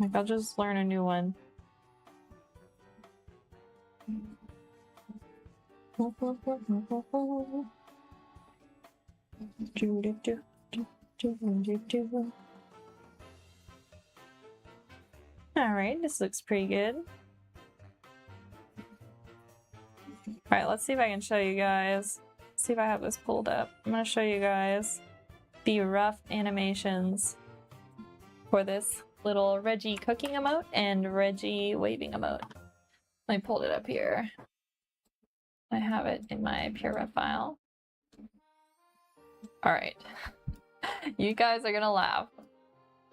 Like, I'll just learn a new one. Alright, this looks pretty good. Alright, let's see if I can show you guys. See if I have this pulled up. I'm gonna show you guys the rough animations for this little Reggie cooking emote and Reggie waving emote. I pulled it up here. I have it in my pure rough file. Alright. You guys are gonna laugh.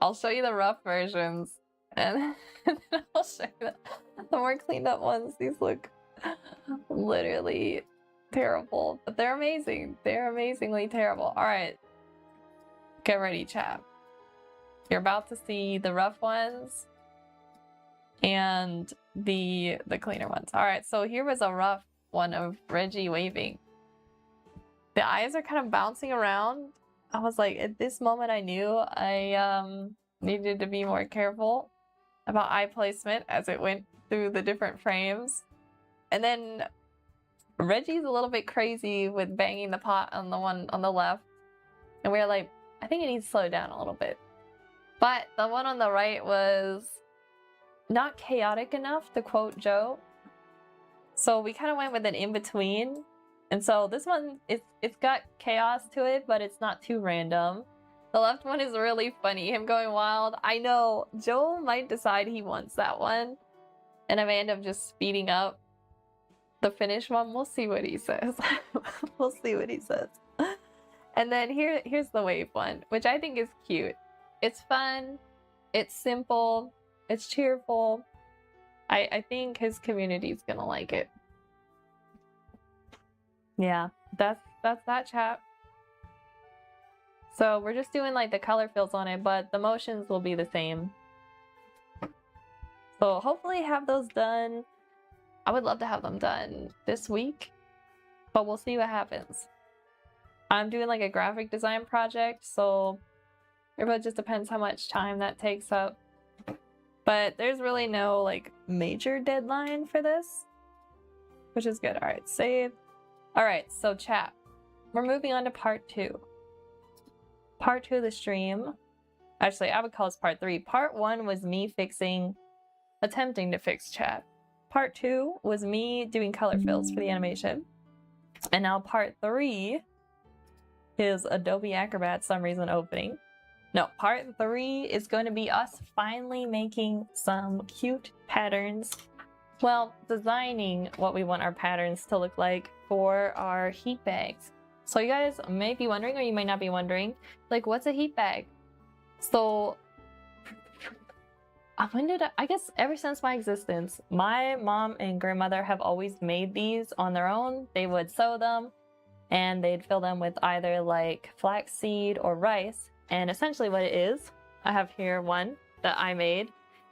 I'll show you the rough versions and then I'll show you the more cleaned up ones. These look literally terrible, but they're amazing. They're amazingly terrible. Alright. Get ready, chat. You're about to see the rough ones and the cleaner ones. Alright, so here was a rough one of Reggie waving. The eyes are kind of bouncing around. I was like, at this moment I knew I needed to be more careful about eye placement as it went through the different frames. And then Reggie's a little bit crazy with banging the pot on the one on the left. And we were like, I think it needs to slow down a little bit. But the one on the right was not chaotic enough, to quote Joe. So we kind of went with an in-between. And so this one, it's got chaos to it, but it's not too random. The left one is really funny, him going wild. I know, Joe might decide he wants that one. And I may end up just speeding up the finish one. We'll see what he says. We'll see what he says. And then here's the wave one, which I think is cute. It's fun, it's simple, it's cheerful. I think his community's gonna like it. Yeah, that's that, chat. So we're just doing like the color fills on it, but the motions will be the same. So hopefully have those done. I would love to have them done this week, but we'll see what happens. I'm doing like a graphic design project, so it really just depends how much time that takes up. But there's really no like major deadline for this, which is good. All right, save. All right, so chat, we're moving on to part 2. Part 2 of the stream. Actually, I would call this part 3. Part 1 was me attempting to fix chat. Part 2 was me doing color fills for the animation. And now part 3 is Adobe Acrobat some reason opening. No, part 3 is going to be us finally making some cute patterns well, designing what we want our patterns to look like for our heat bags. So you guys may be wondering, or you might not be wondering, like, what's a heat bag? So I guess ever since my existence, my mom and grandmother have always made these on their own. They would sew them and they'd fill them with either like flaxseed or rice. And essentially what it is, I have here one that I made,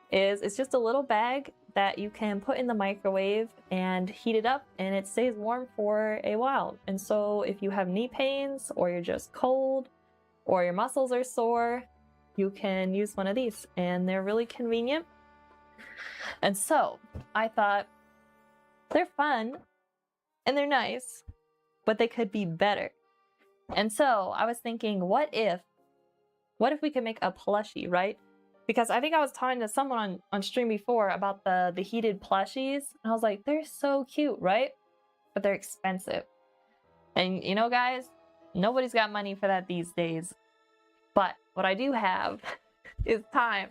is it's just a little bag that you can put in the microwave and heat it up and it stays warm for a while. And so if you have knee pains or you're just cold or your muscles are sore, you can use one of these and they're really convenient. And so I thought they're fun and they're nice, but they could be better. And so I was thinking, what if we could make a plushie, right? Because I think I was talking to someone on stream before about the heated plushies. And I was like, they're so cute, right? But they're expensive. And you know, guys, nobody's got money for that these days. But what I do have is time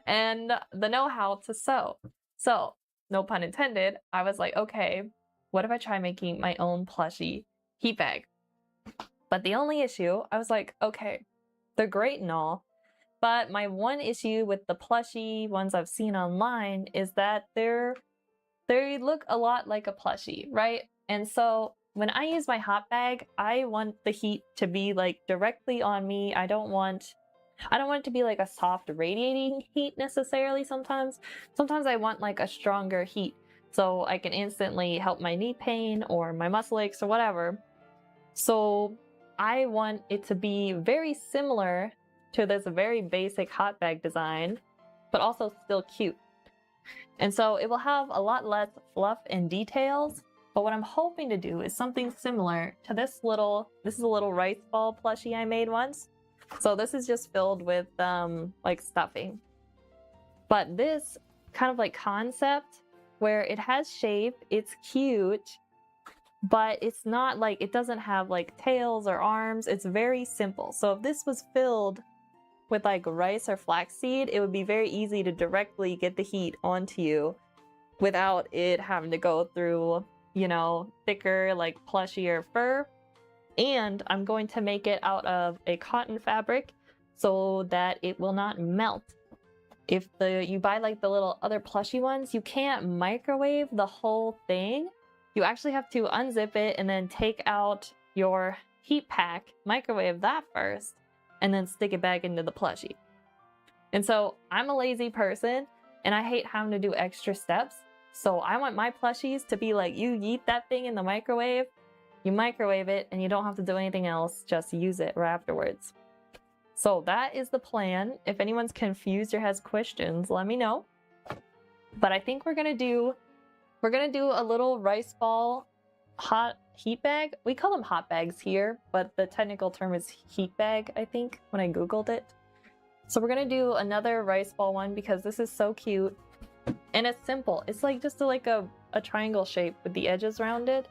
and the know-how to sew. So, no pun intended, I was like, okay, what if I try making my own plushie heat bag? But the only issue, I was like, okay, they're great and all, but my one issue with the plushie ones I've seen online is that they look a lot like a plushie, right? And so when I use my hot bag, I want the heat to be like directly on me. I don't want it to be like a soft radiating heat necessarily sometimes. Sometimes I want like a stronger heat so I can instantly help my knee pain or my muscle aches or whatever. So I want it to be very similar to this very basic hot bag design, but also still cute. And so it will have a lot less fluff and details, but what I'm hoping to do is something similar to this is a little rice ball plushie I made once. So this is just filled with like stuffing. But this kind of like concept where it has shape, it's cute, but it's not like, it doesn't have like tails or arms. It's very simple. So if this was filled with like rice or flaxseed, it would be very easy to directly get the heat onto you without it having to go through, you know, thicker like plushie or fur. And I'm going to make it out of a cotton fabric so that it will not melt. If you buy like the little other plushie ones, you can't microwave the whole thing. You actually have to unzip it and then take out your heat pack, microwave that first, and then stick it back into the plushie. And so I'm a lazy person and I hate having to do extra steps. So I want my plushies to be like, you yeet that thing in the microwave, you microwave it, and you don't have to do anything else, just use it right afterwards. So that is the plan. If anyone's confused or has questions, let me know. But I think we're gonna do a little rice ball hot heat bag. We call them hot bags here, but the technical term is heat bag, I think, when I Googled it. So we're gonna do another rice ball one because this is so cute. And it's simple. It's like just a triangle shape with the edges rounded.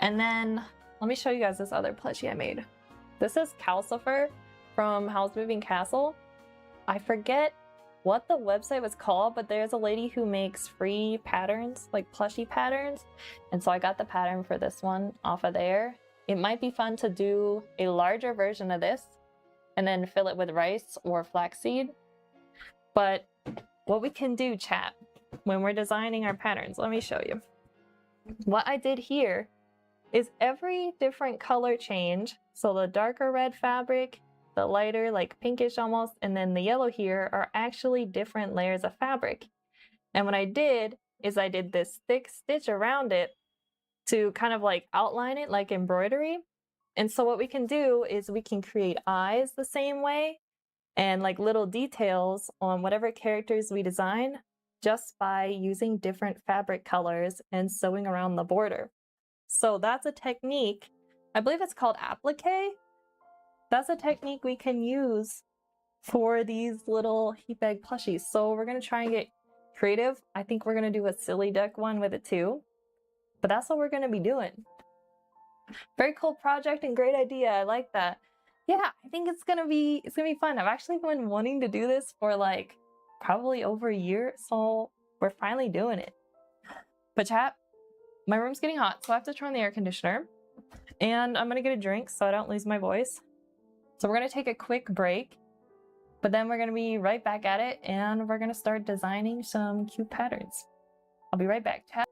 And then let me show you guys this other plushie I made. This is Calcifer from House Moving Castle. I forget what the website was called, but there's a lady who makes free patterns, like plushie patterns. And so I got the pattern for this one off of there. It might be fun to do a larger version of this and then fill it with rice or flaxseed. But what we can do, chat, when we're designing our patterns, let me show you. What I did here is every different color change, so the darker red fabric, the lighter, like pinkish almost, and then the yellow here are actually different layers of fabric. And what I did is I did this thick stitch around it to kind of like outline it like embroidery. And so what we can do is we can create eyes the same way and like little details on whatever characters we design just by using different fabric colors and sewing around the border. So that's a technique, I believe it's called applique. That's a technique we can use for these little heat bag plushies. So we're gonna try and get creative. I think we're gonna do a silly duck one with it too, but that's what we're gonna be doing. Very cool project and great idea. I like that. Yeah, I think it's gonna be fun. I've actually been wanting to do this for like probably over a year, so we're finally doing it. But chat, my room's getting hot, so I have to turn on the air conditioner. And I'm gonna get a drink so I don't lose my voice. So we're gonna take a quick break, but then we're gonna be right back at it and we're gonna start designing some cute patterns. I'll be right back, chat.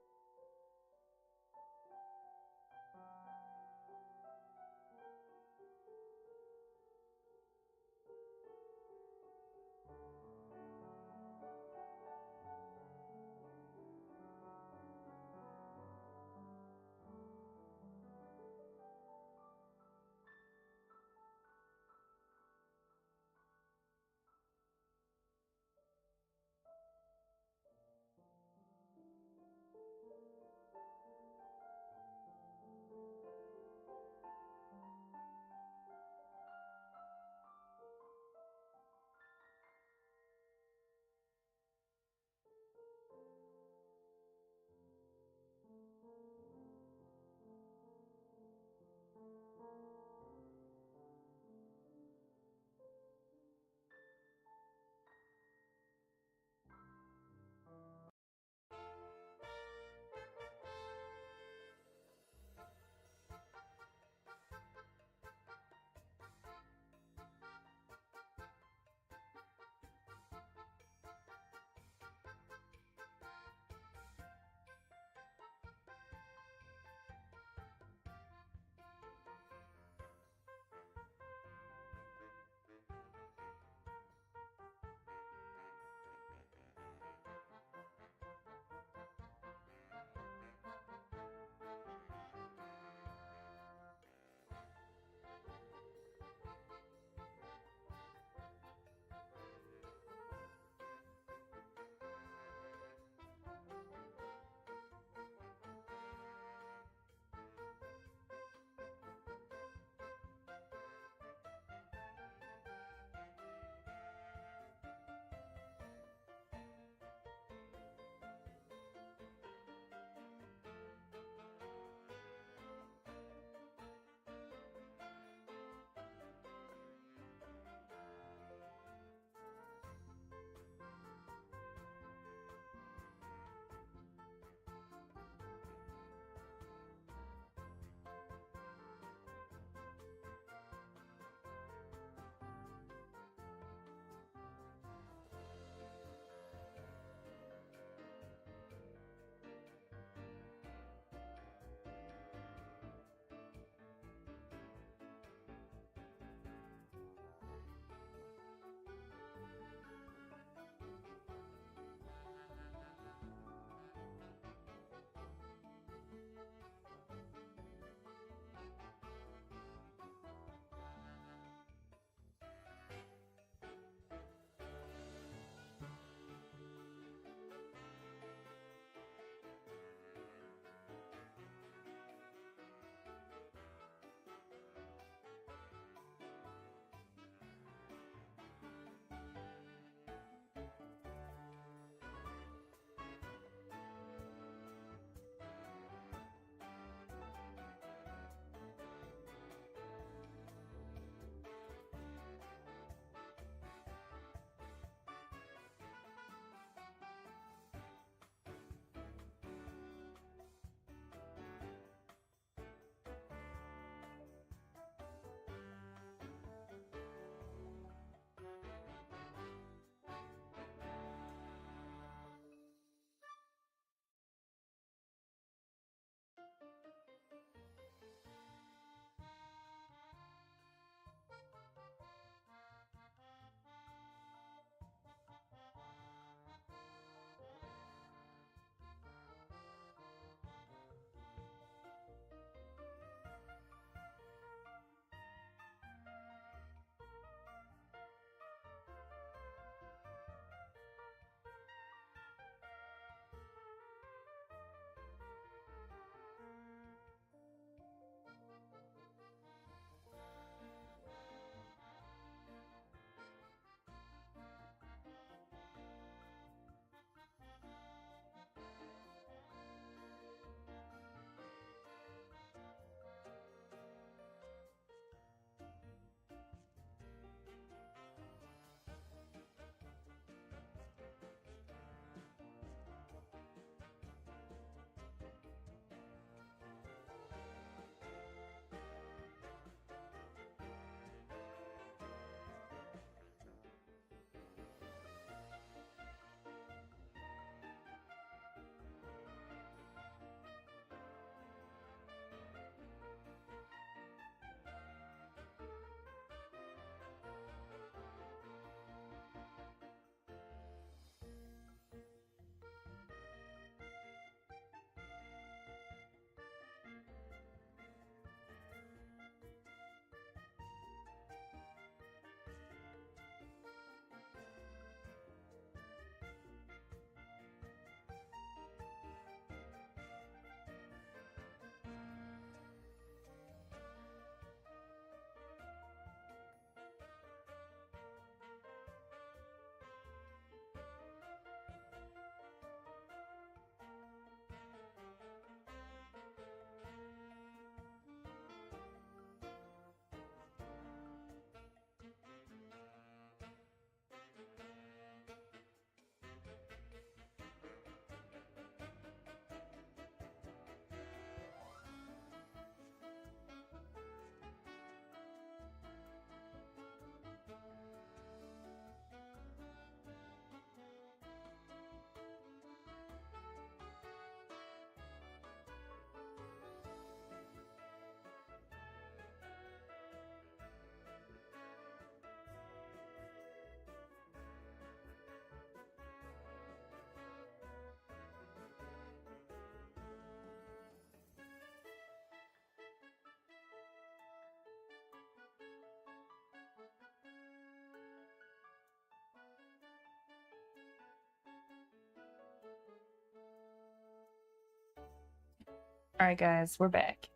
All right, guys, we're back.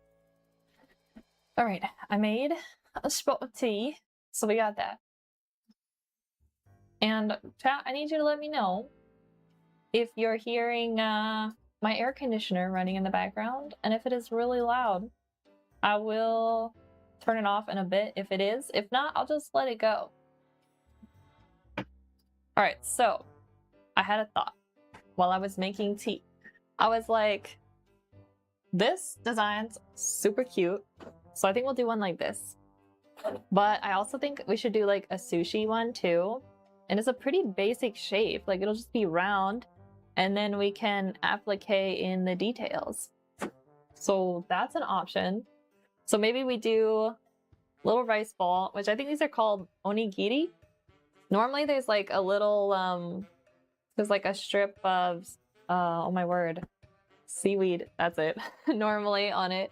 All right, I made a spot of tea, so we got that. And chat, I need you to let me know if you're hearing my air conditioner running in the background, and if it is really loud, I will turn it off in a bit if it is. If not, I'll just let it go. All right, so I had a thought while I was making tea. I was like, this design's super cute, so I think we'll do one like this. But I also think we should do like a sushi one too. And it's a pretty basic shape, like it'll just be round, and then we can applique in the details. So that's an option. So maybe we do little rice ball, which I think these are called onigiri. Normally there's like a little, there's like a strip of, oh my word, seaweed, that's it, normally on it.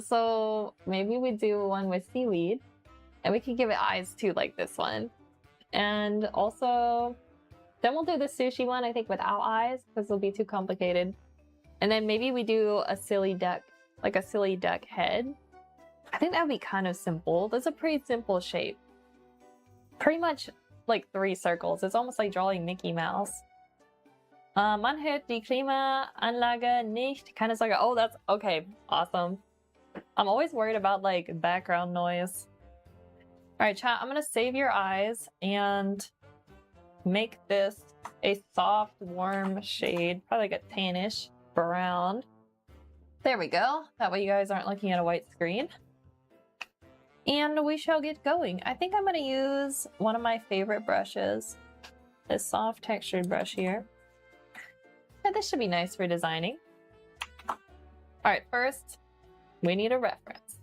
So maybe we do one with seaweed, and we can give it eyes too, like this one. And also, then we'll do the sushi one, I think, without eyes, because it'll be too complicated. And then maybe we do a silly duck, like a silly duck head. I think that would be kind of simple. That's a pretty simple shape. Pretty much like 3 circles. It's almost like drawing Mickey Mouse. Man hört die Klimaanlage nicht. Keine Sorge. Oh, that's okay. Awesome. I'm always worried about like background noise. All right, chat, I'm gonna save your eyes and make this a soft, warm shade, probably like a tannish brown. There we go. That way you guys aren't looking at a white screen. And we shall get going. I think I'm gonna use one of my favorite brushes, this soft textured brush here. And this should be nice for designing. All right, first, we need a reference.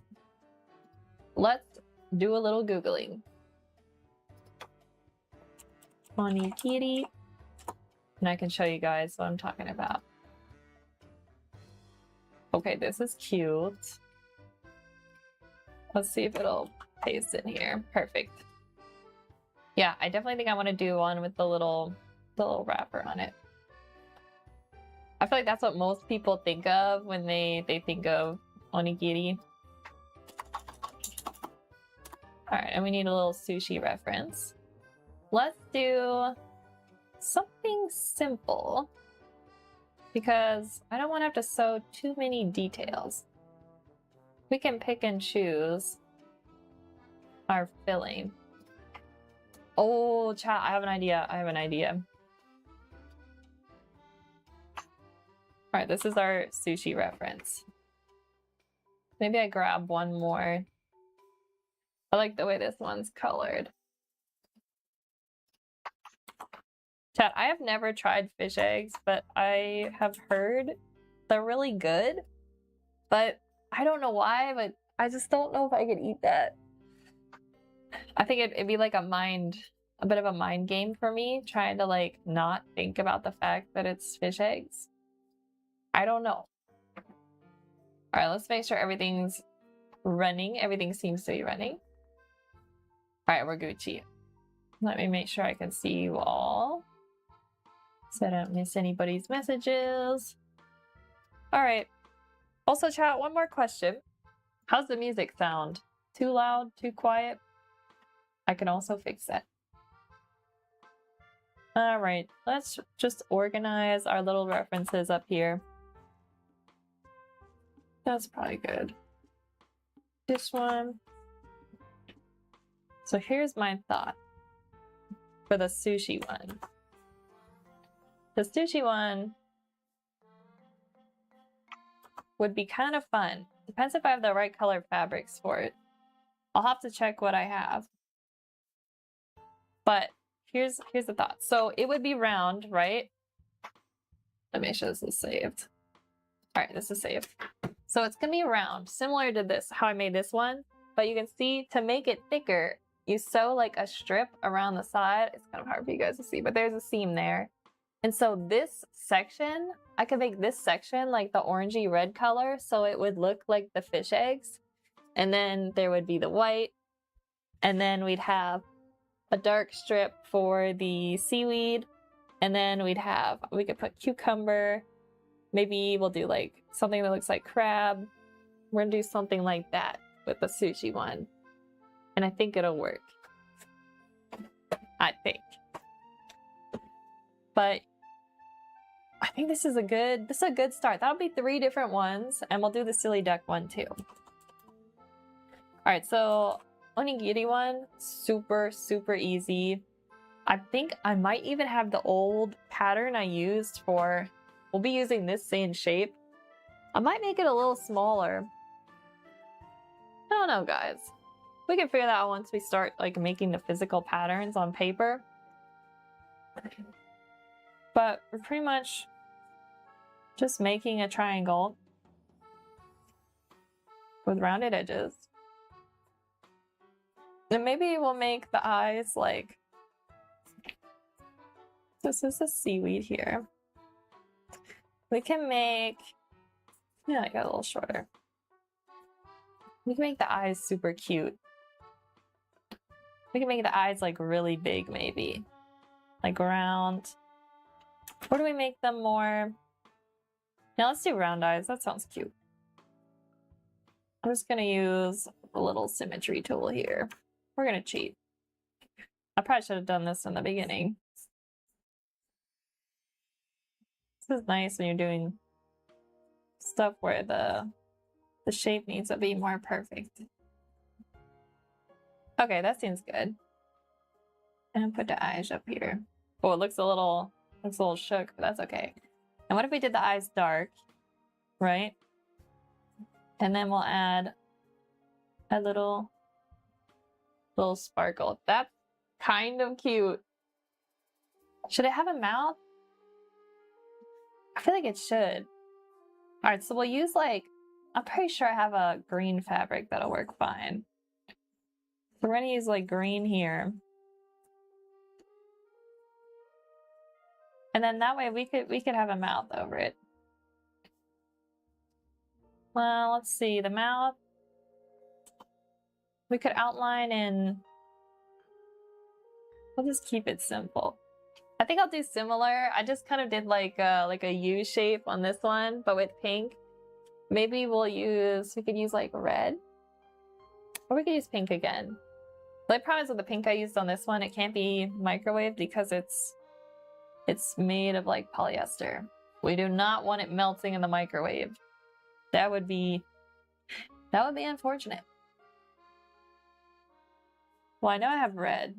Let's do a little Googling. Onigiri. And I can show you guys what I'm talking about. Okay, this is cute. Let's see if it'll paste in here. Perfect. Yeah, I definitely think I want to do one with the little wrapper on it. I feel like that's what most people think of when they think of onigiri. All right, and we need a little sushi reference. Let's do something simple because I don't want to have to sew too many details. We can pick and choose our filling. Oh, chat, I have an idea. I have an idea. All right, this is our sushi reference. Maybe I grab one more. I like the way this one's colored. Chat, I have never tried fish eggs, but I have heard they're really good. But I don't know why, but I just don't know if I could eat that. I think it'd be like a bit of a mind game for me, trying to like not think about the fact that it's fish eggs. I don't know. All right, let's make sure everything's running. Everything seems to be running. All right, we're Gucci. Let me make sure I can see you all, so I don't miss anybody's messages. All right. Also, chat, one more question. How's the music sound? Too loud? Too quiet? I can also fix that. All right, let's just organize our little references up here. That's probably good. This one. So here's my thought for the sushi one. The sushi one would be kind of fun. Depends if I have the right colored fabrics for it. I'll have to check what I have. But here's the thought. So it would be round, right? Let me make sure this is saved. All right, this is saved. So it's gonna be round, similar to this, how I made this one. But you can see, to make it thicker, you sew like a strip around the side. It's kind of hard for you guys to see, but there's a seam there. And so this section, I could make this section like the orangey red color, so it would look like the fish eggs. And then there would be the white. And then we'd have a dark strip for the seaweed. And then we could put cucumber, maybe we'll do like something that looks like crab. We're gonna do something like that with the sushi one. And I think it'll work. I think. But I think this is a good start. That'll be 3 different ones, and we'll do the silly duck one too. Alright, so onigiri one, super, super easy. I think I might even have the old pattern I used for, we'll be using this same shape. I might make it a little smaller. I don't know, guys. We can figure that out once we start like making the physical patterns on paper. But we're pretty much just making a triangle with rounded edges. And maybe we'll make the eyes like, this is a seaweed here. We can make, yeah, I got a little shorter. We can make the eyes super cute. We can make the eyes like really big maybe. Like round. Or do we make them more? Now let's do round eyes. That sounds cute. I'm just gonna use a little symmetry tool here. We're gonna cheat. I probably should have done this in the beginning. This is nice when you're doing stuff where the shape needs to be more perfect. Okay, that seems good. And put the eyes up here. Oh, it looks a little shook, but that's okay. And what if we did the eyes dark, right? And then we'll add a little sparkle. That's kind of cute. Should it have a mouth? I feel like it should. All right, so we'll use like, I'm pretty sure I have a green fabric that'll work fine. So we're gonna use like green here. And then that way we could have a mouth over it. Well, let's see, the mouth. We could outline in, we'll just keep it simple. I think I'll do similar. I just kind of did like a U shape on this one, but with pink. Maybe we could use like red. Or we could use pink again. The problem is with the pink I used on this one, it can't be microwaved because it's made of like polyester. We do not want it melting in the microwave. That would be unfortunate. Well, I know I have red.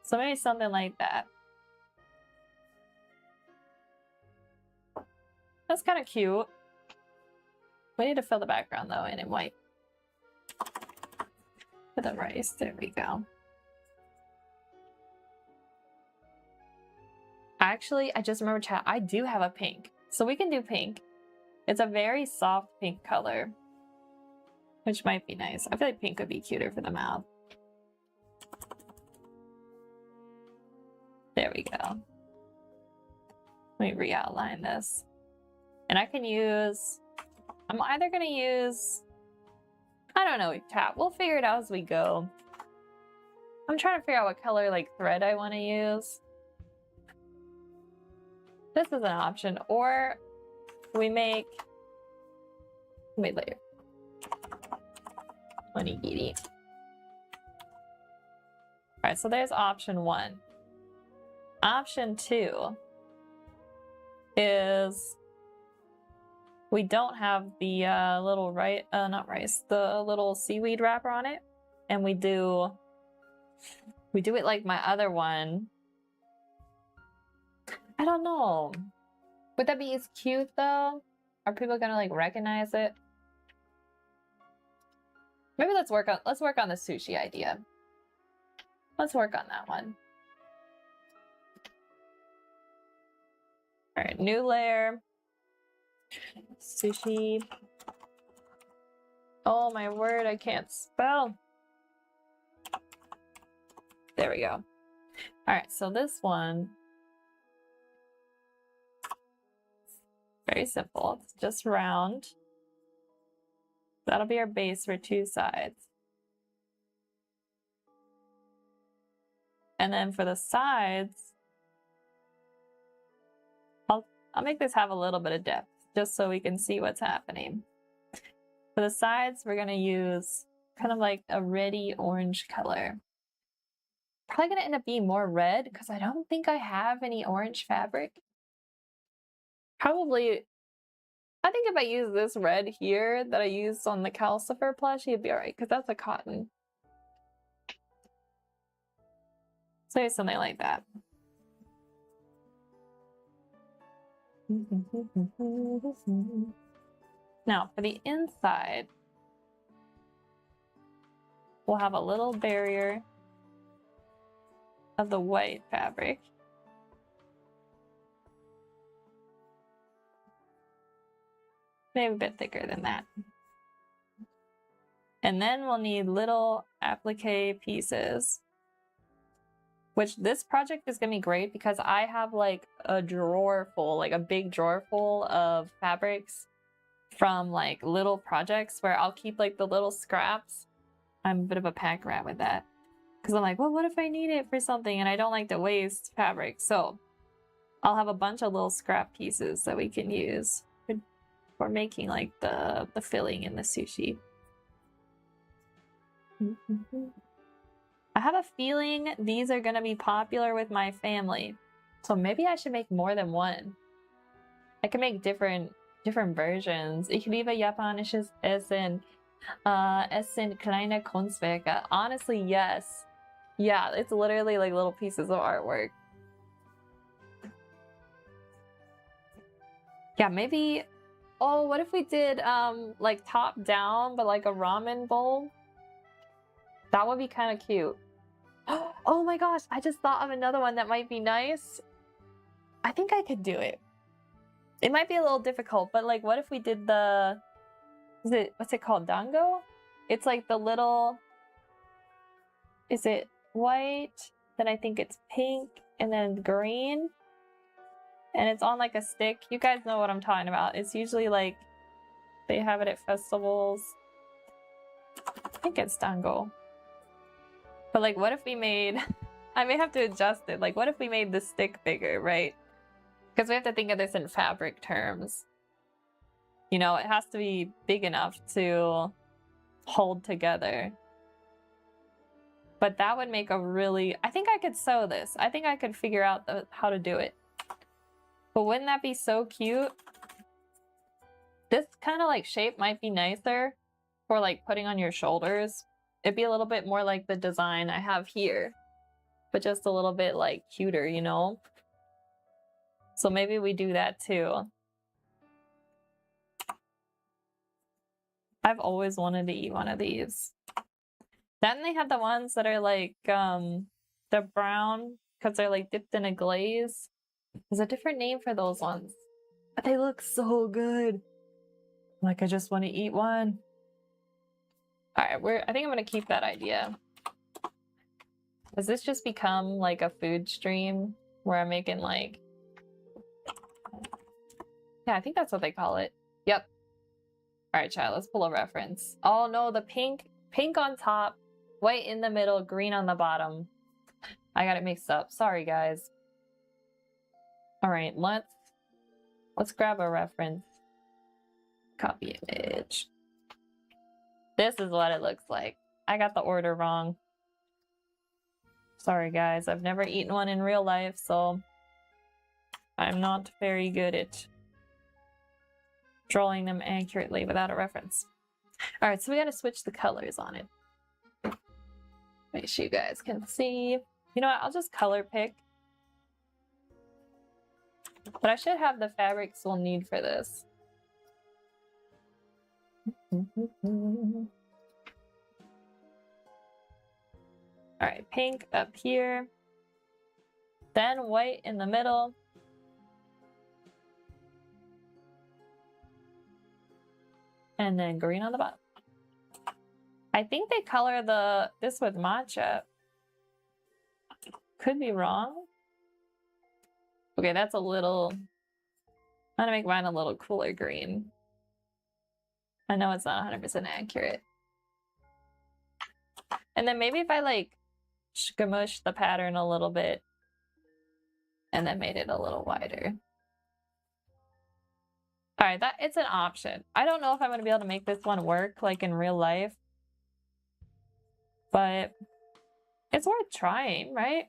So maybe something like that. That's kind of cute. We need to fill the background though in white. For the rice, there we go. Actually, I just remembered, chat, I do have a pink. So we can do pink. It's a very soft pink color, which might be nice. I feel like pink would be cuter for the mouth. There we go. Let me re-outline this. And I can use, I'm either gonna use, I don't know, chat. We'll figure it out as we go. I'm trying to figure out what color like thread I want to use. This is an option, or we make, wait later. Onigiri. Alright, so there's option 1. Option 2 is we don't have the little the little seaweed wrapper on it, and we do it like my other one. I don't know. Would that be as cute though? Are people gonna like recognize it? Maybe let's work on the sushi idea. Let's work on that one. All right, new layer. Sushi. Oh my word, I can't spell. There we go. All right, so this one, very simple. It's just round. That'll be our base for 2 sides. And then for the sides, I'll make this have a little bit of depth just so we can see what's happening. For the sides, we're gonna use kind of like a reddy orange color. Probably gonna end up being more red because I don't think I have any orange fabric. Probably, I think if I use this red here that I used on the calcifer plush, it'd be alright because that's a cotton. So something like that. Now for the inside, we'll have a little barrier of the white fabric. Maybe a bit thicker than that. And then we'll need little applique pieces, which this project is gonna be great because I have like a drawer full, like a big drawer full of fabrics from like little projects where I'll keep like the little scraps. I'm a bit of a pack rat with that because I'm like, well, what if I need it for something and I don't like to waste fabric? So I'll have a bunch of little scrap pieces that we can use for making like the filling in the sushi. I have a feeling these are gonna be popular with my family, so maybe I should make more than one. I can make different versions. Ich liebe japanisches Essen. Es sind kleine Kunstwerke. Honestly, yes. Yeah, it's literally like little pieces of artwork. Yeah, maybe. Oh, what if we did like top down, but like a ramen bowl? That would be kind of cute. Oh my gosh, I just thought of another one that might be nice. I think I could do it. It might be a little difficult, but like what if we did the... what's it called? Dango? It's like the little... Is it white? Then I think it's pink and then green. And it's on like a stick. You guys know what I'm talking about. It's usually like... They have it at festivals. I think it's dango. But like, what if we made... I may have to adjust it. Like, what if we made the stick bigger, right? Because we have to think of this in fabric terms. You know, it has to be big enough to hold together. But that would make a really... I think I could sew this. I think I could figure out how to do it. But wouldn't that be so cute? This kind of like shape might be nicer for like putting on your shoulders. It'd be a little bit more like the design I have here, but just a little bit like cuter, you know? So maybe we do that too. I've always wanted to eat one of these. Then they have the ones that are like, they're brown because they're like dipped in a glaze. There's a different name for those ones, but they look so good. Like, I just want to eat one. All right, I think I'm gonna keep that idea. Does this just become like a food stream where I'm making like... Yeah, I think that's what they call it. Yep. All right, child, let's pull a reference. Oh no, the pink on top, white in the middle, green on the bottom. I got it mixed up. Sorry, guys. All right, let's grab a reference. Copy image. This is what it looks like. I got the order wrong. Sorry, guys. I've never eaten one in real life, so I'm not very good at drawing them accurately without a reference. All right, so we got to switch the colors on it. Make sure you guys can see. You know what? I'll just color pick. But I should have the fabrics we'll need for this. All right, pink up here. Then white in the middle. And then green on the bottom. I think they color this with matcha. Could be wrong. Okay, that's a little... I'm gonna make mine a little cooler green. I know it's not 100% accurate. And then maybe if I like scamush the pattern a little bit and then made it a little wider. All right, that it's an option. I don't know if I'm going to be able to make this one work like in real life, but it's worth trying, right?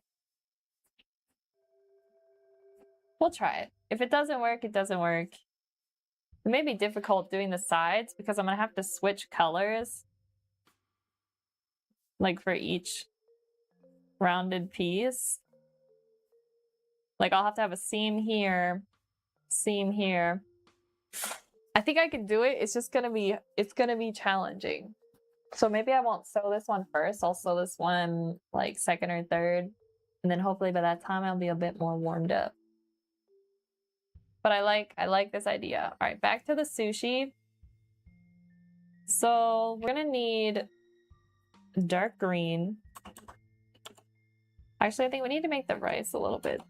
We'll try it. If it doesn't work, it doesn't work. It may be difficult doing the sides because I'm going to have to switch colors like for each rounded piece. Like I'll have to have a seam here, seam here. I think I can do it. It's just gonna be, it's gonna be challenging. So maybe I won't sew this one first. I'll sew this one like second or third. And then hopefully by that time I'll be a bit more warmed up. But I like this idea. All right, back to the sushi. So we're gonna need dark green. Actually, I think we need to make the rice a little bit,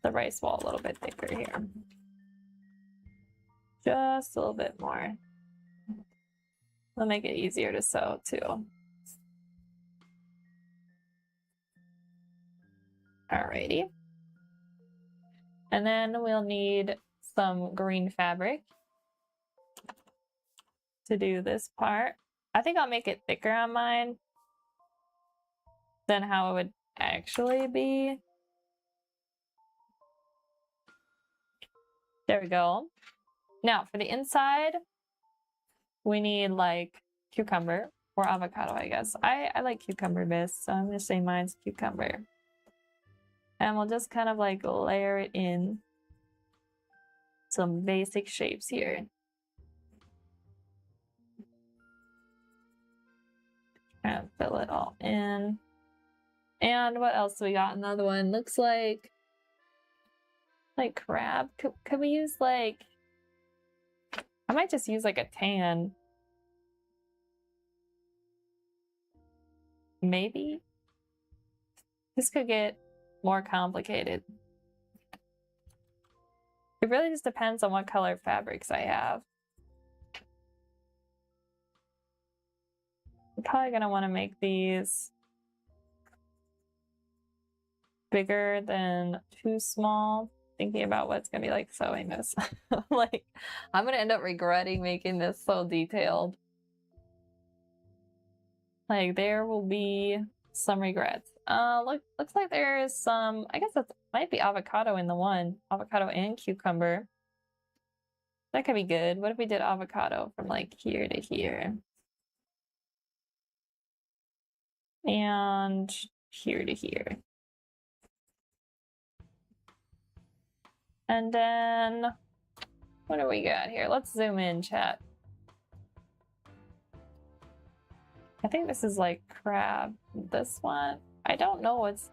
the rice wall a little bit thicker here. Just a little bit more. That'll make it easier to sew too. Alrighty. And then we'll need some green fabric to do this part. I think I'll make it thicker on mine than how it would actually be. There we go. Now for the inside, we need like cucumber or avocado, I guess. I like cucumber best, so I'm gonna say mine's cucumber. And we'll just kind of like layer it in some basic shapes here. And fill it all in. And what else do we got? Another one looks like crab. Could we use like, I might just use like a tan. Maybe. This could get more complicated. It really just depends on what color fabrics I have. I'm probably gonna want to make these bigger than too small. Thinking about what's gonna be like sewing this. Like, I'm gonna end up regretting making this so detailed. Like, there will be some regrets. Looks like there is some, I guess that might be avocado in the one. Avocado and cucumber. That could be good. What if we did avocado from like here to here? And here to here. And then, what do we got here? Let's zoom in, chat. I think this is like crab. This one, I don't know what's...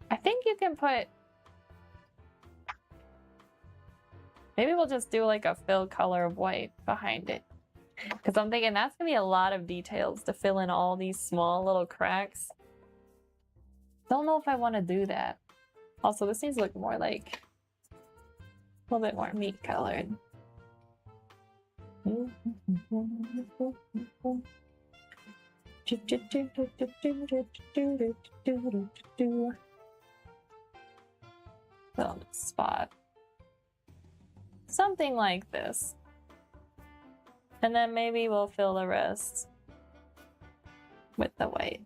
I think you can put... Maybe we'll just do like a fill color of white behind it. Because I'm thinking that's going to be a lot of details to fill in all these small little cracks. Don't know if I want to do that. Also, this needs to look more like a little bit more meat colored. Little spot. Something like this. And then maybe we'll fill the rest with the white.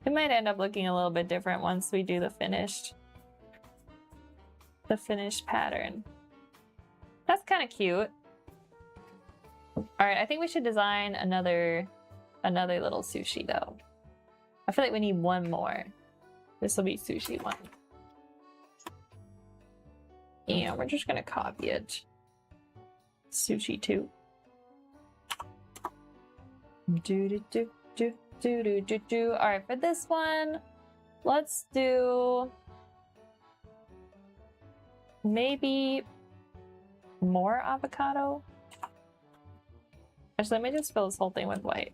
It might end up looking a little bit different once we do the finished pattern. That's kind of cute. All right, I think we should design another little sushi though. I feel like we need one more. This will be sushi one. And we're just gonna copy it. Sushi 2. All right, for this one, let's do maybe more avocado. Actually, let me just fill this whole thing with white.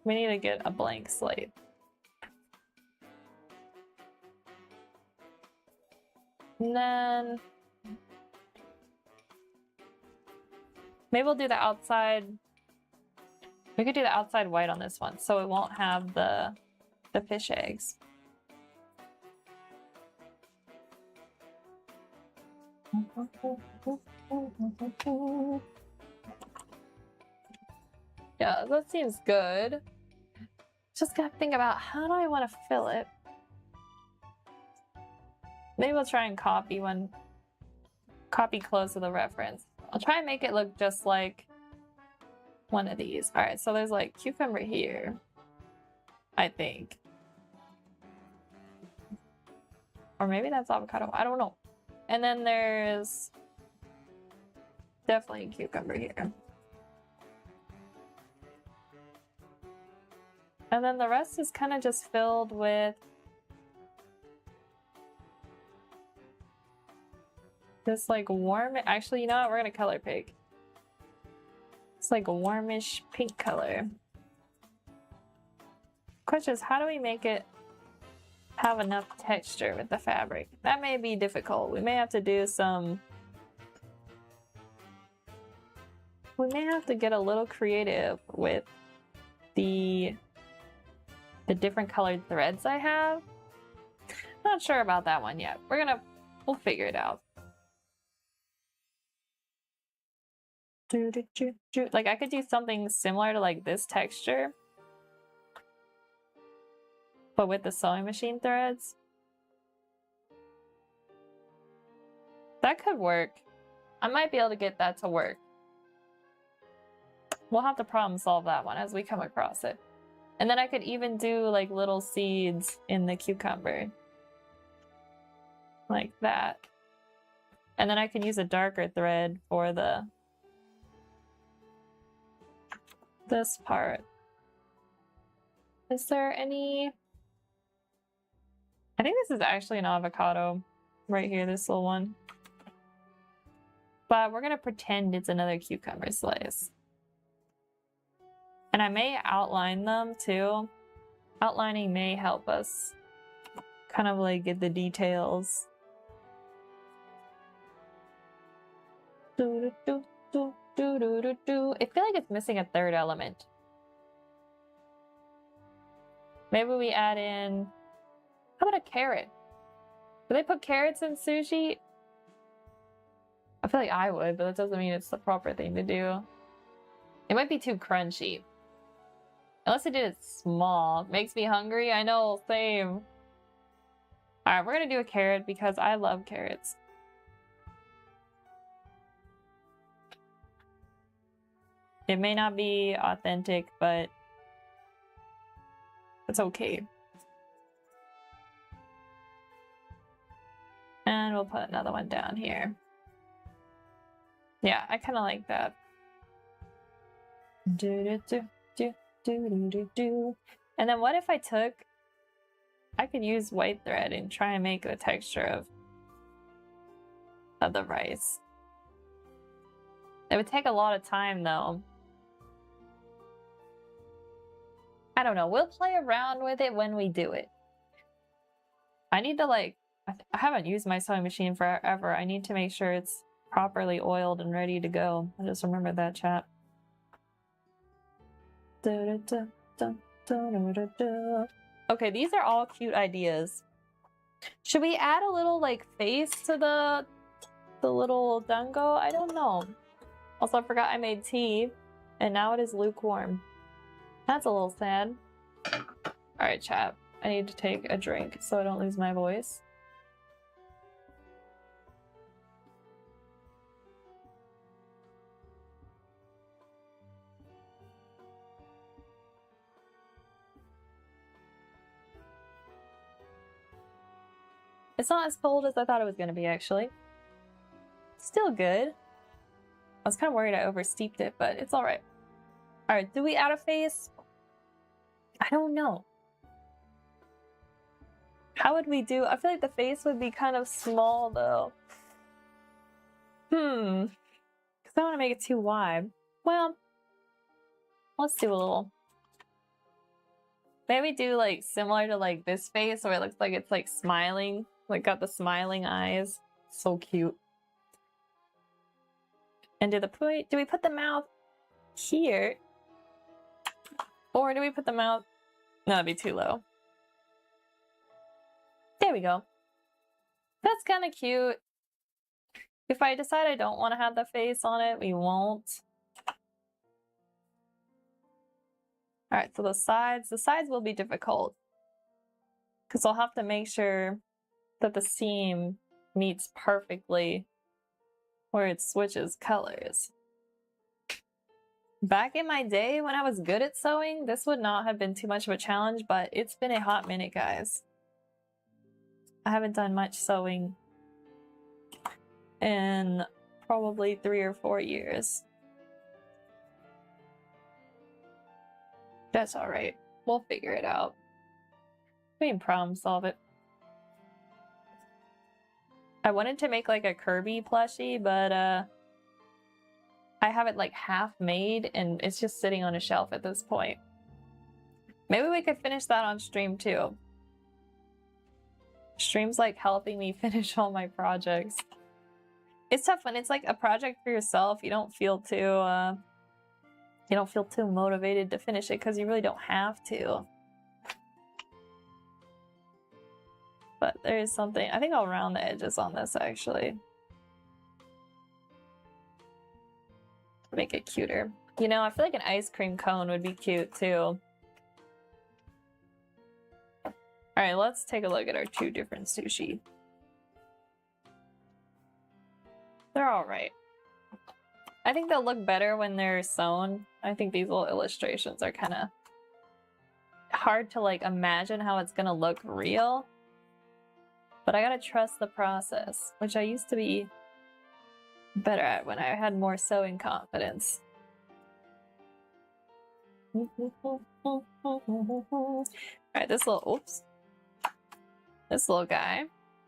We need to get a blank slate. And then maybe we'll do the outside. We could do the outside white on this one, so it won't have the fish eggs. Yeah, that seems good. Just gotta think about how do I want to fill it. Maybe we'll try and copy close to the reference. I'll try and make it look just like one of these. All right, so there's like cucumber here, I think. Or maybe that's avocado, I don't know. And then there's definitely a cucumber here. And then the rest is kind of just filled with this like warm, actually, you know what? We're gonna color pick. It's like a warmish pink color. Question is, how do we make it have enough texture with the fabric? That may be difficult. We may have to do some... We may have to get a little creative with the different colored threads I have. Not sure about that one yet. We'll figure it out. Like I could do something similar to like this texture, but with the sewing machine threads. That could work. I might be able to get that to work. We'll have to problem solve that one as we come across it. And then I could even do like little seeds in the cucumber. Like that. And then I could use a darker thread for this part. Is there any... I think this is actually an avocado right here, this little one. But we're gonna pretend it's another cucumber slice. And I may outline them too. Outlining may help us kind of like get the details. I feel like it's missing a third element. Maybe we add in... How about a carrot? Do they put carrots in sushi? I feel like I would, but that doesn't mean it's the proper thing to do. It might be too crunchy. Unless I did it small. Makes me hungry? I know, same. Alright, we're gonna do a carrot because I love carrots. It may not be authentic, but it's okay. And we'll put another one down here. Yeah, I kind of like that. And then what if I could use white thread and try and make the texture of the rice. It would take a lot of time though. I don't know. We'll play around with it when we do it. I need to like... I haven't used my sewing machine forever. I need to make sure it's properly oiled and ready to go. I just remembered that, chat. Okay, these are all cute ideas. Should we add a little like face to the little dango? I don't know. Also, I forgot I made tea and now it is lukewarm. That's a little sad. Alright, chat. I need to take a drink so I don't lose my voice. It's not as cold as I thought it was going to be, actually. Still good. I was kind of worried I oversteeped it, but it's alright. Alright, do we add a face? I don't know. How would we do? I feel like the face would be kind of small, though. Because I don't want to make it too wide. Well, let's do a little... Maybe do, like, similar to, like, this face, where it looks like it's, like, smiling. Like, got the smiling eyes. So cute. And do we put the mouth here? Or do we put the mouth... No, that'd be too low. There we go. That's kind of cute. If I decide I don't want to have the face on it, we won't. All right, so the sides will be difficult because I'll have to make sure that the seam meets perfectly where it switches colors. Back in my day when I was good at sewing, this would not have been too much of a challenge, but it's been a hot minute, guys. I haven't done much sewing in probably 3 or 4 years. That's all right. We'll figure it out. We can problem solve it. I wanted to make like a Kirby plushie, but I have it like half made and it's just sitting on a shelf at this point. Maybe we could finish that on stream too. Stream's like helping me finish all my projects. It's tough when it's like a project for yourself. You don't feel too motivated to finish it because you really don't have to. But there is something. I think I'll round the edges on this actually. Make it cuter. You know, I feel like an ice cream cone would be cute too. All right, let's take a look at our 2 different sushi. They're all right. I think they'll look better when they're sewn. I think these little illustrations are kind of hard to like imagine how it's gonna look real. But I gotta trust the process, which I used to be better at when I had more sewing confidence. Alright, this little guy.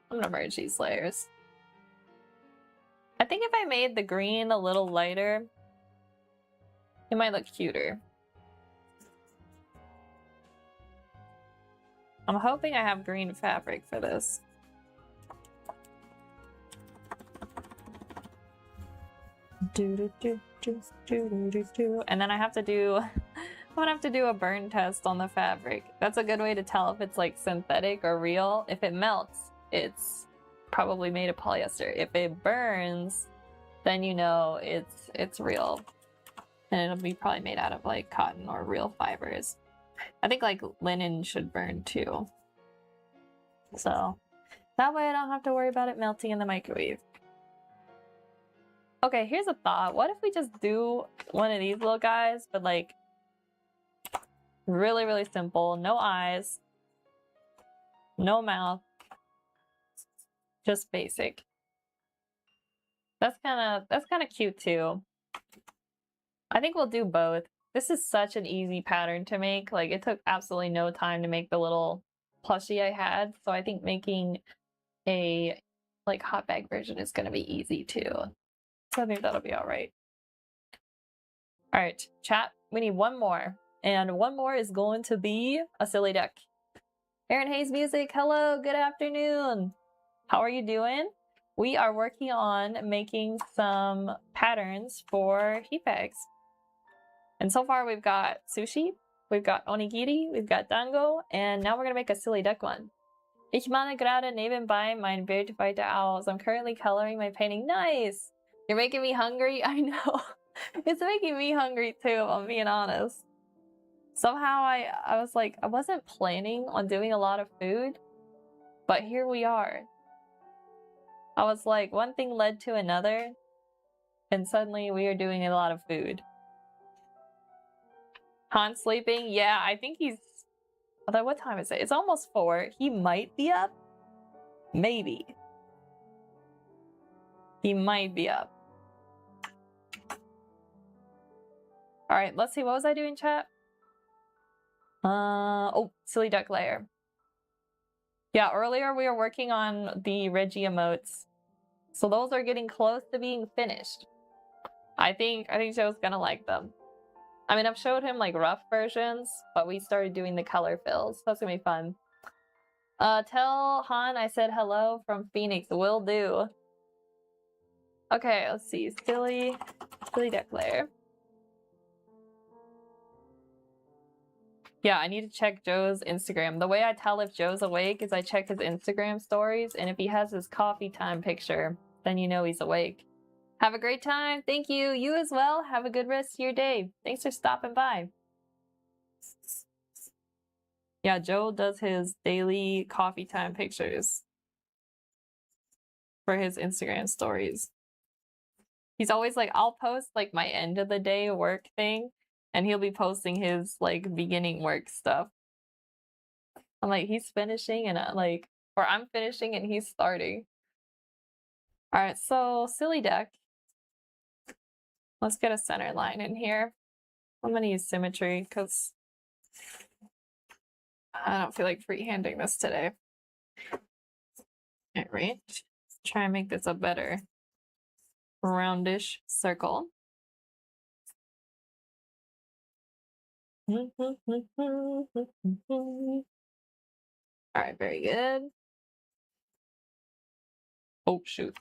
I'm gonna merge these layers. I think if I made the green a little lighter, it might look cuter. I'm hoping I have green fabric for this. And then I have to do I'm gonna have to do a burn test on the fabric. That's a good way to tell if it's like synthetic or real. If it melts, it's probably made of polyester. If it burns, then you know it's real. And it'll be probably made out of like cotton or real fibers. I think like linen should burn too. So that way I don't have to worry about it melting in the microwave. Okay, here's a thought. What if we just do one of these little guys, but like really, really simple. No eyes, no mouth, just basic. That's kind of cute too. I think we'll do both. This is such an easy pattern to make. Like it took absolutely no time to make the little plushie I had. So I think making a like hot bag version is going to be easy too. So I think that'll be all right. All right, chat. We need one more. And one more is going to be a silly duck. Aaron Hayes Music, hello, good afternoon. How are you doing? We are working on making some patterns for heat bags. And so far we've got sushi, we've got onigiri, we've got dango, and now we're gonna make a silly duck one. Ich meine gerade nebenbei mein Bild weiter aus. I'm currently coloring my painting. Nice! You're making me hungry? I know. It's making me hungry too, if I'm being honest. Somehow I was like, I wasn't planning on doing a lot of food, but here we are. I was like, one thing led to another, and suddenly we are doing a lot of food. Han's sleeping? Yeah, I think he's... Although, what time is it? It's almost 4. He might be up. Maybe. He might be up. Alright, let's see. What was I doing, chat? Oh, silly duck layer. Yeah, earlier we were working on the Reggie Emotes. So those are getting close to being finished. I think Joe's gonna like them. I mean, I've showed him like rough versions, but we started doing the color fills. That's gonna be fun. Tell Han I said hello from Phoenix. Will do. Okay, let's see. Silly duck layer. Yeah, I need to check Joe's Instagram. The way I tell if Joe's awake is I check his Instagram stories, and if he has his coffee time picture, then you know he's awake. Have a great time. Thank you. You as well. Have a good rest of your day. Thanks for stopping by. Yeah, Joe does his daily coffee time pictures for his Instagram stories. He's always like, I'll post like my end of the day work thing, and he'll be posting his like beginning work stuff. I'm like, he's finishing and or I'm finishing and he's starting. All right, so silly duck. Let's get a center line in here. I'm gonna use symmetry because I don't feel like freehanding this today. All right, let's try and make this a better roundish circle. All right, very good. Oh, shoot.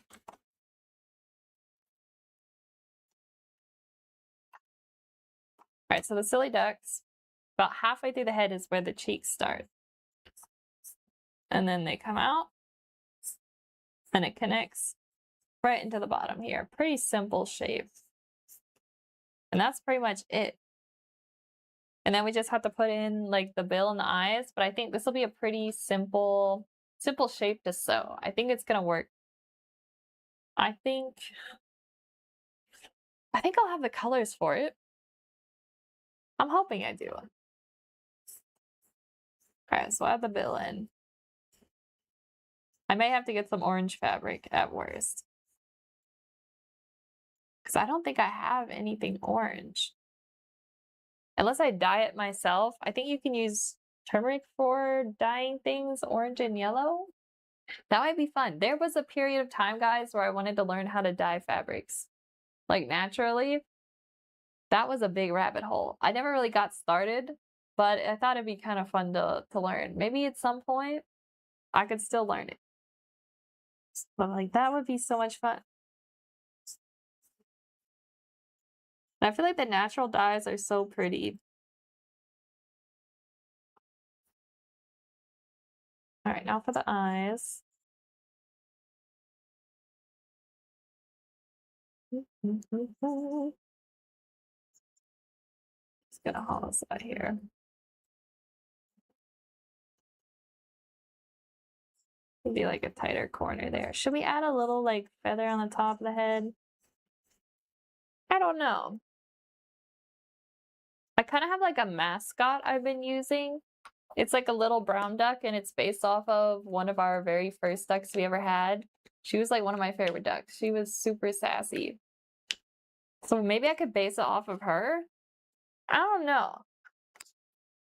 All right, so the silly ducks, about halfway through the head is where the cheeks start. And then they come out, and it connects right into the bottom here. Pretty simple shape. And that's pretty much it. And then we just have to put in like the bill and the eyes, but I think this will be a pretty simple shape to sew. I think it's gonna work. I think I'll have the colors for it. I'm hoping I do. Okay, so I'll add the bill in. I may have to get some orange fabric at worst, because I don't think I have anything orange. Unless I dye it myself. I think you can use turmeric for dyeing things orange and yellow. That might be fun. There was a period of time, guys, where I wanted to learn how to dye fabrics, like naturally. That was a big rabbit hole. I never really got started, but I thought it'd be kind of fun to learn. Maybe at some point I could still learn it. But like that would be so much fun. And I feel like the natural dyes are so pretty. All right, now for the eyes. Just gonna hollow side here. Maybe like a tighter corner there. Should we add a little like feather on the top of the head? I don't know. I kind of have like a mascot I've been using. It's like a little brown duck, and it's based off of one of our very first ducks we ever had. She was like one of my favorite ducks. She was super sassy. So maybe I could base it off of her? I don't know.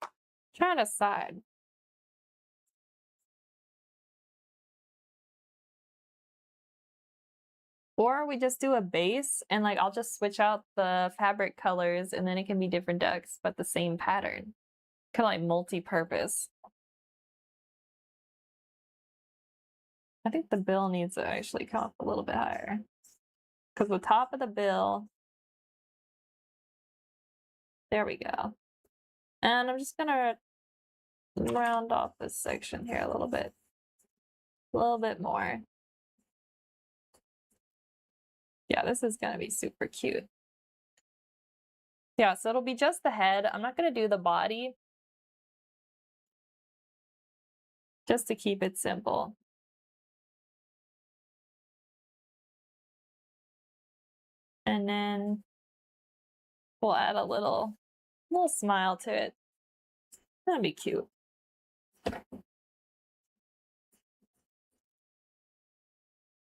I'm trying to decide. Or we just do a base and like I'll just switch out the fabric colors and then it can be different ducks, but the same pattern. Kind of like multi-purpose. I think the bill needs to actually come up a little bit higher. Because the top of the bill, there we go. And I'm just gonna round off this section here a little bit. A little bit more. Yeah, this is gonna be super cute. Yeah, so it'll be just the head. I'm not gonna do the body. Just to keep it simple. And then we'll add a little smile to it. That'd be cute. All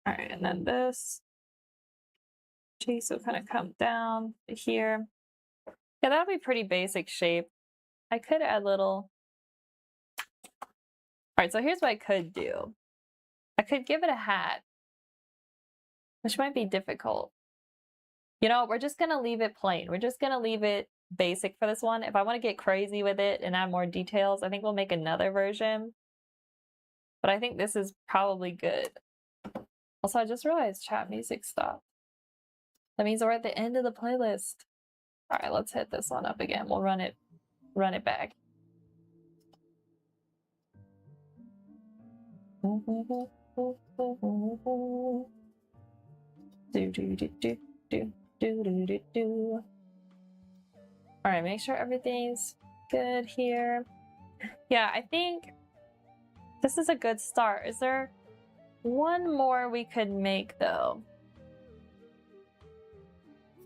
right, and then this cheeks will kind of come down to here. Yeah, that'll be pretty basic shape. I could add little. All right, so here's what I could do. I could give it a hat, which might be difficult. You know, we're just gonna leave it plain. We're just gonna leave it basic for this one. If I want to get crazy with it and add more details, I think we'll make another version. But I think this is probably good. Also, I just realized chat music stopped. That means we're at the end of the playlist. All right, let's hit this one up again. We'll run it back. Do do do do do do do do do. All right, make sure everything's good here. Yeah, I think this is a good start. Is there one more we could make though?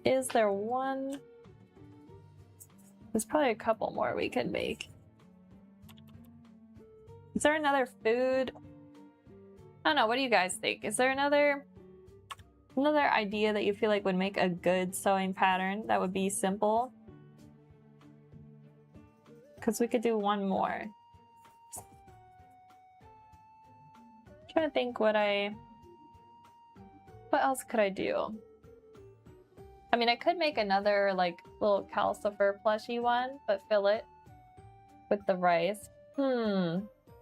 Is there one? There's probably a couple more we could make. Is there another food? I don't know, what do you guys think? Is there another idea that you feel like would make a good sewing pattern that would be simple? Because we could do one more. I'm trying to think what else could I do? I mean, I could make another like little calcifer plushie one, but fill it with the rice.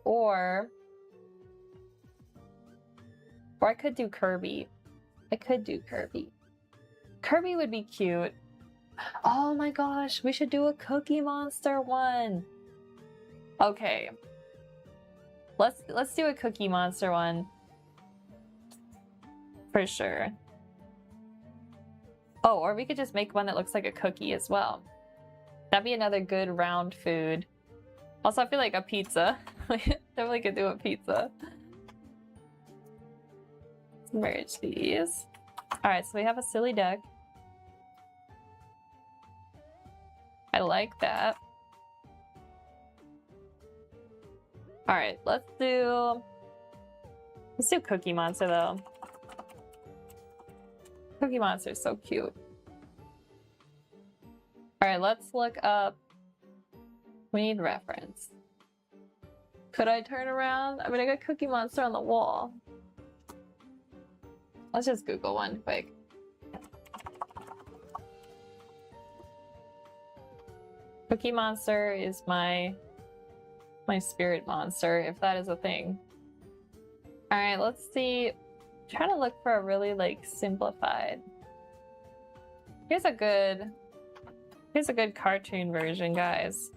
Or I could do Kirby. Kirby would be cute. Oh my gosh, we should do a Cookie Monster one. Okay. Let's do a Cookie Monster one. For sure. Oh, or we could just make one that looks like a cookie as well. That'd be another good round food. Also, I feel like a pizza. Definitely could do a pizza. Let's merge these. Alright, so we have a silly duck. I like that. Alright, let's do Cookie Monster though. Cookie Monster is so cute. Alright, let's look up. We need reference. Could I turn around? I mean, I got Cookie Monster on the wall. Let's just Google one quick. Cookie Monster is my spirit monster, if that is a thing. Alright, let's see. I'm trying to look for a really like simplified. Here's a good cartoon version, guys.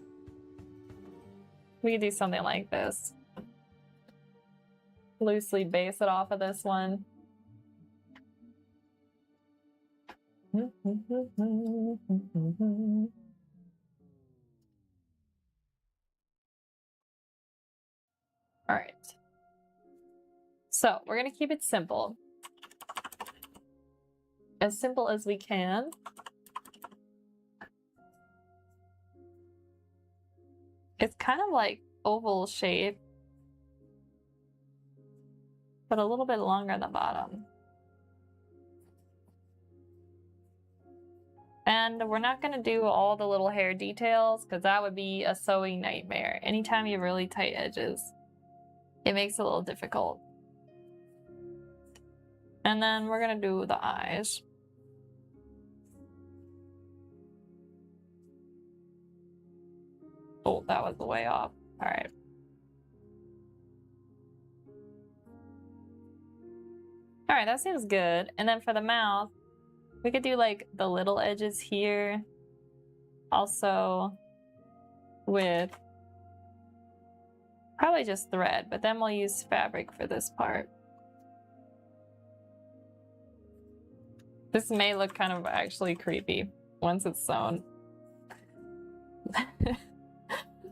We could do something like this. Loosely base it off of this one. All right. So we're gonna keep it simple. As simple as we can. It's kind of like oval shape, but a little bit longer on the bottom. And we're not gonna do all the little hair details because that would be a sewing nightmare. Anytime you have really tight edges, it makes it a little difficult. And then we're gonna do the eyes. Oh, that was way off. All right. All right, that seems good. And then for the mouth, we could do like the little edges here. Also with probably just thread, but then we'll use fabric for this part. This may look kind of actually creepy once it's sewn.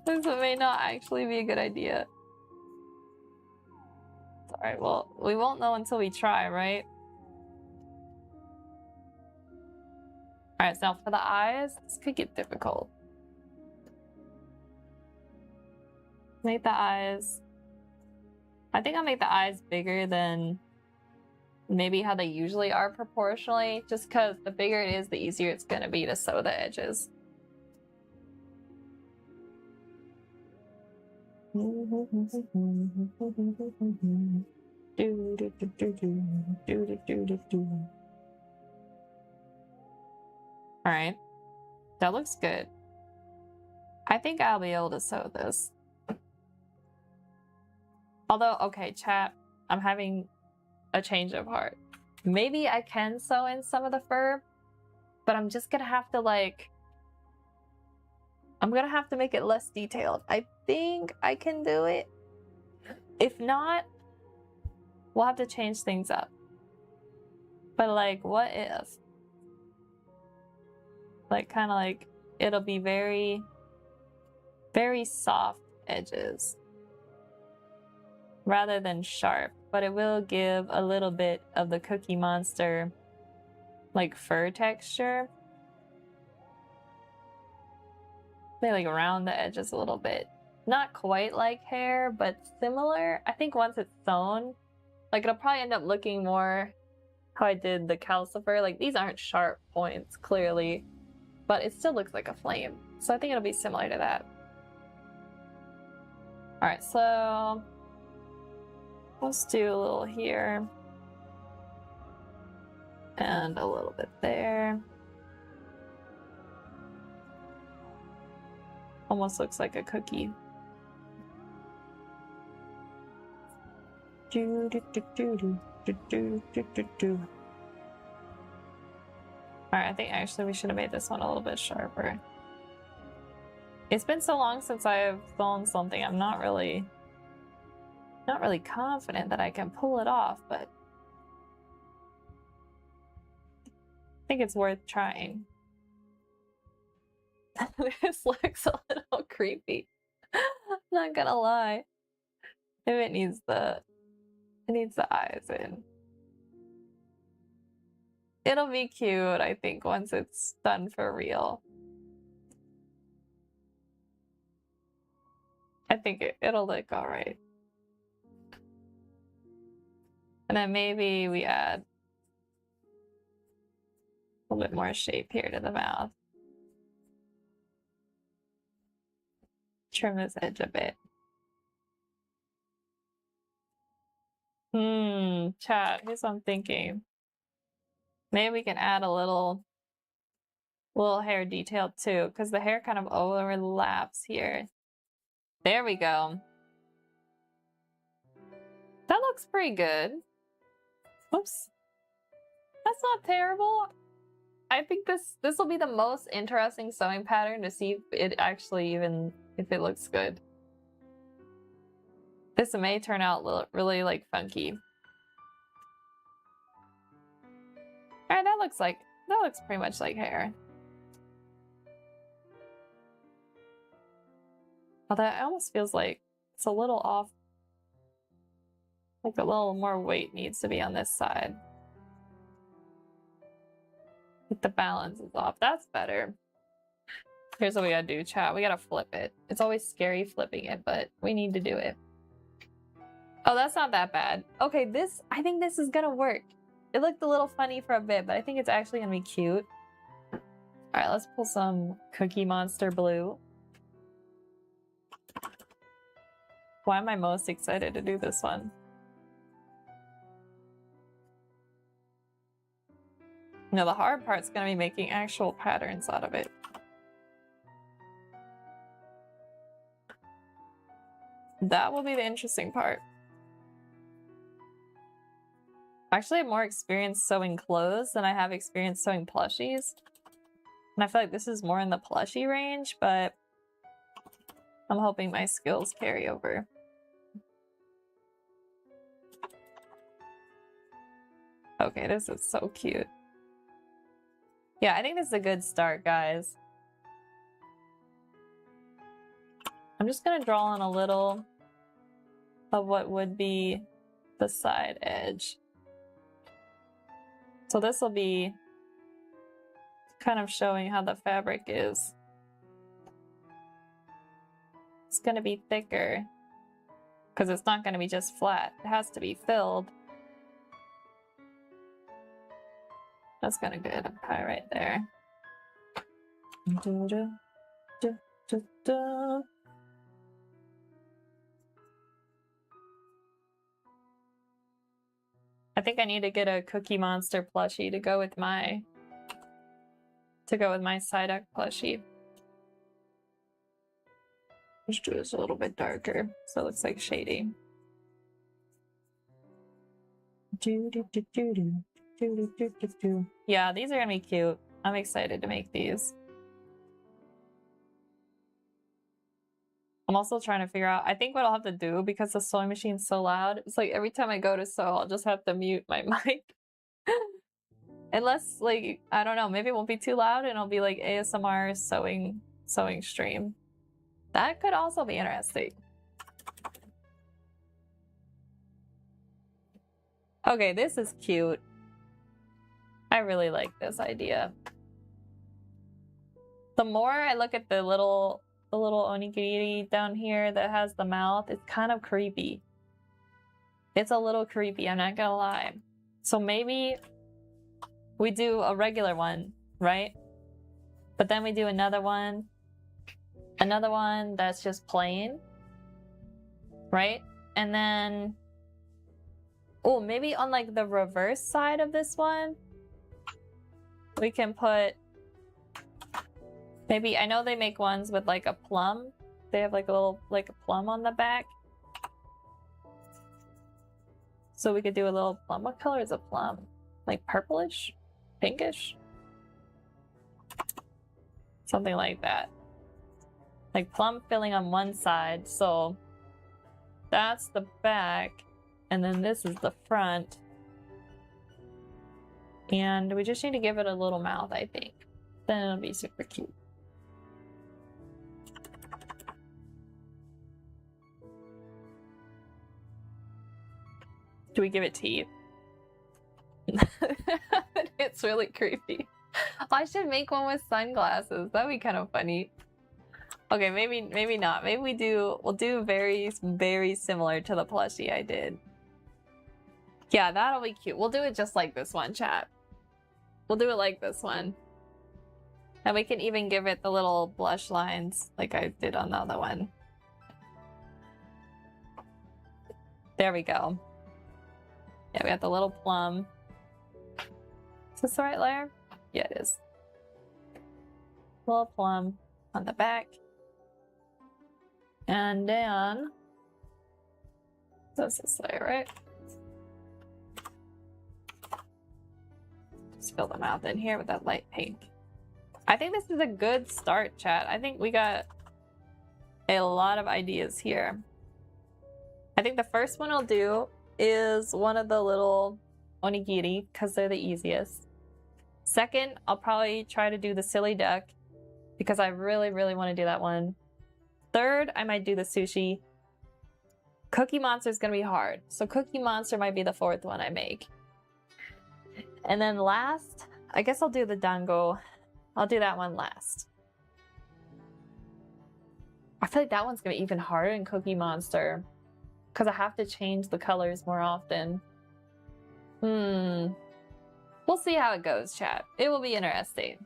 This may not actually be a good idea. Alright, well, we won't know until we try, right? Alright, so now for the eyes, this could get difficult. Make the eyes... I think I'll make the eyes bigger than maybe how they usually are proportionally, just because the bigger it is, the easier it's gonna be to sew the edges. Alright, that looks good. I think I'll be able to sew this. Although, okay, chat, I'm having a change of heart. Maybe I can sew in some of the fur, but I'm just gonna have to like... I'm gonna have to make it less detailed. I think I can do it. If not, we'll have to change things up. But like, what if? Like, kind of like, it'll be very, very soft edges rather than sharp, but it will give a little bit of the Cookie Monster like fur texture. They like round the edges a little bit. Not quite like hair, but similar. I think once it's sewn, like it'll probably end up looking more how I did the calcifer. Like these aren't sharp points, clearly, but it still looks like a flame. So I think it'll be similar to that. All right, so let's do a little here and a little bit there. Almost looks like a cookie. All right, I think actually we should have made this one a little bit sharper. It's been so long since I've sewn something, I'm not really confident that I can pull it off, but I think it's worth trying. This looks a little creepy. Not gonna lie. Maybe it needs the eyes in. It'll be cute, I think, once it's done for real. I think it'll look all right. And then maybe we add a little bit more shape here to the mouth. Trim this edge a bit. Chat, here's what I'm thinking. Maybe we can add a little hair detail too, because the hair kind of overlaps here. There we go. That looks pretty good. Oops. That's not terrible. I think this will be the most interesting sewing pattern to see if it actually if it looks good. This may turn out really like funky. All right, that looks pretty much like hair. Although it almost feels like it's a little off. Like a little more weight needs to be on this side. If the balance is off, that's better. Here's what we gotta do, chat. We gotta flip it. It's always scary flipping it, but we need to do it. Oh, that's not that bad. Okay, I think this is gonna work. It looked a little funny for a bit, but I think it's actually gonna be cute. All right, let's pull some Cookie Monster blue. Why am I most excited to do this one? No, the hard part's gonna be making actual patterns out of it. That will be the interesting part. I actually have more experience sewing clothes than I have experience sewing plushies. And I feel like this is more in the plushie range, but I'm hoping my skills carry over. Okay, this is so cute. Yeah, I think this is a good start, guys. I'm just gonna draw on a little of what would be the side edge. So this will be kind of showing how the fabric is. It's gonna be thicker because it's not gonna be just flat. It has to be filled. That's kind of good. Pie right there. I think I need to get a Cookie Monster plushie to go with my Psyduck plushie. Let's do this a little bit darker so it looks like shady. Yeah, these are gonna be cute. I'm excited to make these. I'm also trying to figure out, I think what I'll have to do, because the sewing machine's so loud, it's like every time I go to sew, I'll just have to mute my mic. Unless, like, I don't know, maybe it won't be too loud and it'll be like ASMR sewing stream. That could also be interesting. Okay, this is cute. I really like this idea. The more I look at the little onigiri down here that has the mouth, it's kind of creepy. It's a little creepy, I'm not gonna lie. So maybe we do a regular one, right? But then we do another one that's just plain, right? And then, oh, maybe on like the reverse side of this one, we can put, maybe, I know they make ones with like a plum. They have like a little, like a plum on the back. So we could do a little plum. What color is a plum? Like purplish? Pinkish? Something like that. Like plum filling on one side. So that's the back. And then this is the front. And we just need to give it a little mouth, I think. Then it'll be super cute. Do we give it teeth? It's really creepy. I should make one with sunglasses. That'd be kind of funny. Okay, maybe not. Maybe we'll do very, very similar to the plushie I did. Yeah, that'll be cute. We'll do it just like this one, chat. We'll do it like this one. And we can even give it the little blush lines like I did on the other one. There we go. Yeah, we got the little plum. Is this the right layer? Yeah, it is. Little plum on the back. And then, that's this layer, right? Just fill the mouth in here with that light pink. I think this is a good start, chat. I think we got a lot of ideas here. I think the first one I'll do is one of the little onigiri, because they're the easiest. Second, I'll probably try to do the silly duck, because I really, really want to do that one. Third, I might do the sushi. Cookie Monster is going to be hard, so Cookie Monster might be the fourth one I make. And then last, I guess I'll do the dango. I'll do that one last. I feel like that one's going to be even harder than Cookie Monster, because I have to change the colors more often. We'll see how it goes, chat. It will be interesting.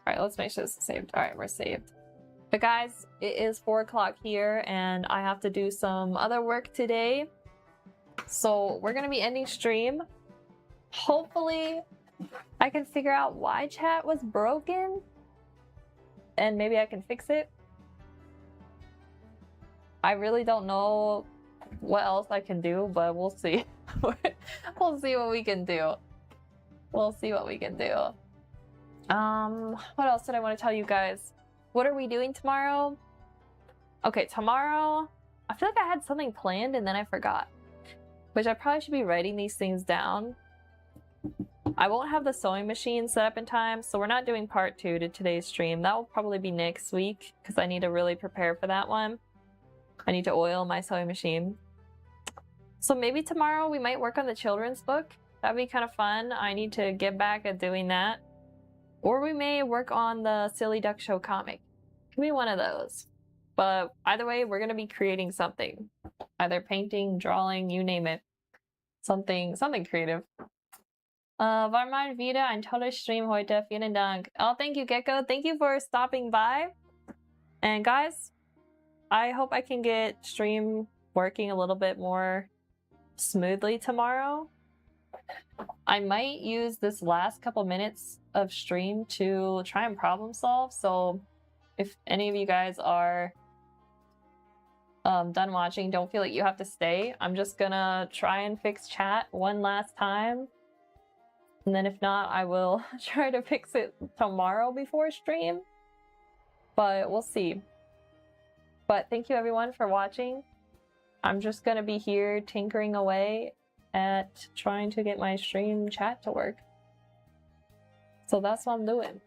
All right, let's make sure this is saved. All right, we're saved. But guys, it is 4 o'clock here and I have to do some other work today. So we're gonna be ending stream. Hopefully I can figure out why chat was broken and maybe I can fix it. I really don't know what else I can do, but we'll see. We'll see what we can do. We'll see what we can do. What else did I want to tell you guys? What are we doing tomorrow? Okay, tomorrow, I feel like I had something planned and then I forgot. Which I probably should be writing these things down. I won't have the sewing machine set up in time, so we're not doing part 2 to today's stream. That will probably be next week, because I need to really prepare for that one. I need to oil my sewing machine. So maybe tomorrow we might work on the children's book. That'd be kind of fun. I need to get back at doing that. Or we may work on the Silly Duck Show comic. Could be one of those. But either way, we're going to be creating something. Either painting, drawing, you name it. Something creative. War mal wieder ein tolles Stream heute. Vielen Dank. Oh, thank you, Gecko. Thank you for stopping by. And guys, I hope I can get stream working a little bit more smoothly tomorrow. I might use this last couple minutes of stream to try and problem solve. So if any of you guys are done watching, don't feel like you have to stay. I'm just gonna try and fix chat one last time. And then if not, I will try to fix it tomorrow before stream. But we'll see. But thank you everyone for watching. I'm just gonna be here tinkering away at trying to get my stream chat to work. So that's what I'm doing.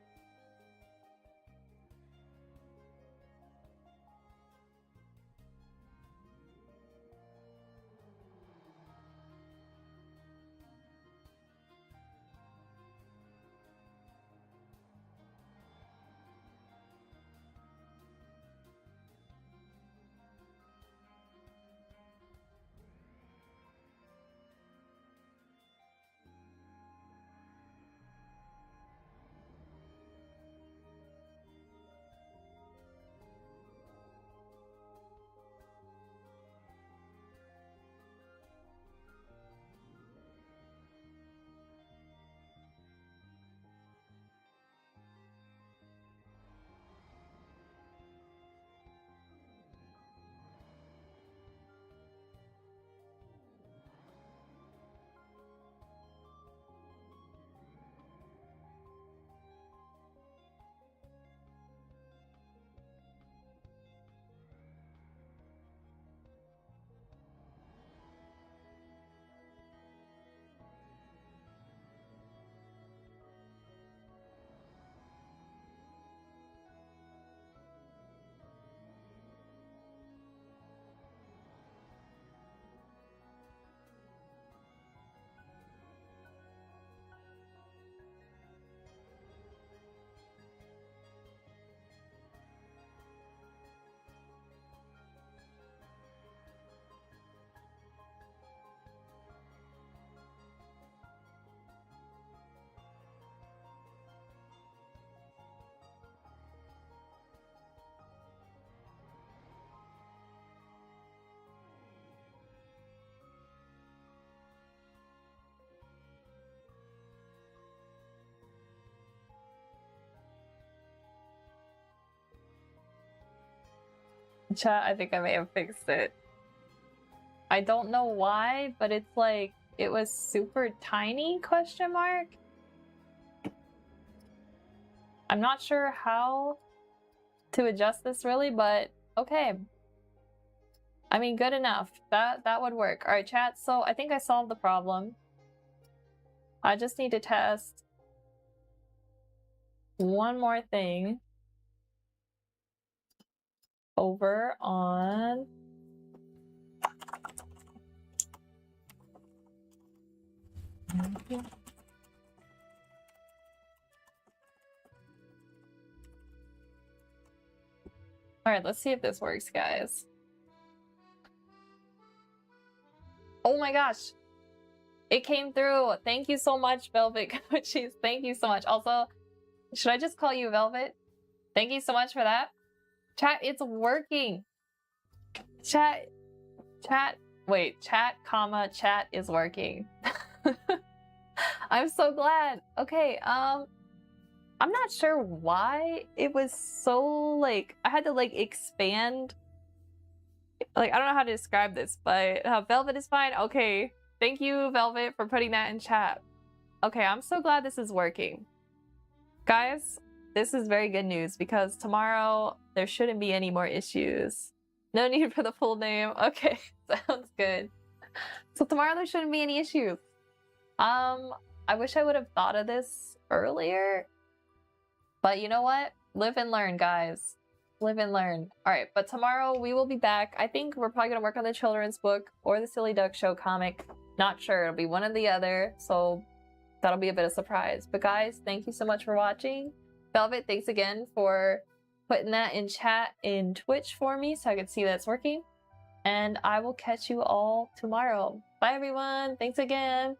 Chat, I think I may have fixed it. I don't know why, but it's like, it was super tiny, question mark? I'm not sure how to adjust this really, but okay. I mean, good enough. That would work. All right, chat, so I think I solved the problem. I just need to test one more thing over on all right, let's see if this works, guys. Oh my gosh, it came through. Thank you so much, Velvet Coaches. Thank you so much. Also, should I just call you Velvet? Thank you so much for that. Chat, it's working. Chat, wait, chat is working. I'm so glad. Okay, I'm not sure why it was so, like, I had to, like, expand. Like, I don't know how to describe this, but Velvet is fine. Okay, thank you, Velvet, for putting that in chat. Okay, I'm so glad this is working. Guys, this is very good news because tomorrow there shouldn't be any more issues. No need for the full name. Okay, sounds good. So tomorrow there shouldn't be any issues. I wish I would have thought of this earlier. But you know what? Live and learn, guys. Live and learn. All right, but tomorrow we will be back. I think we're probably gonna work on the children's book or the Silly Duck Show comic. Not sure. It'll be one or the other. So that'll be a bit of a surprise. But guys, thank you so much for watching. Velvet, thanks again for putting that in chat in Twitch for me so I can see that's working. And I will catch you all tomorrow. Bye, everyone. Thanks again.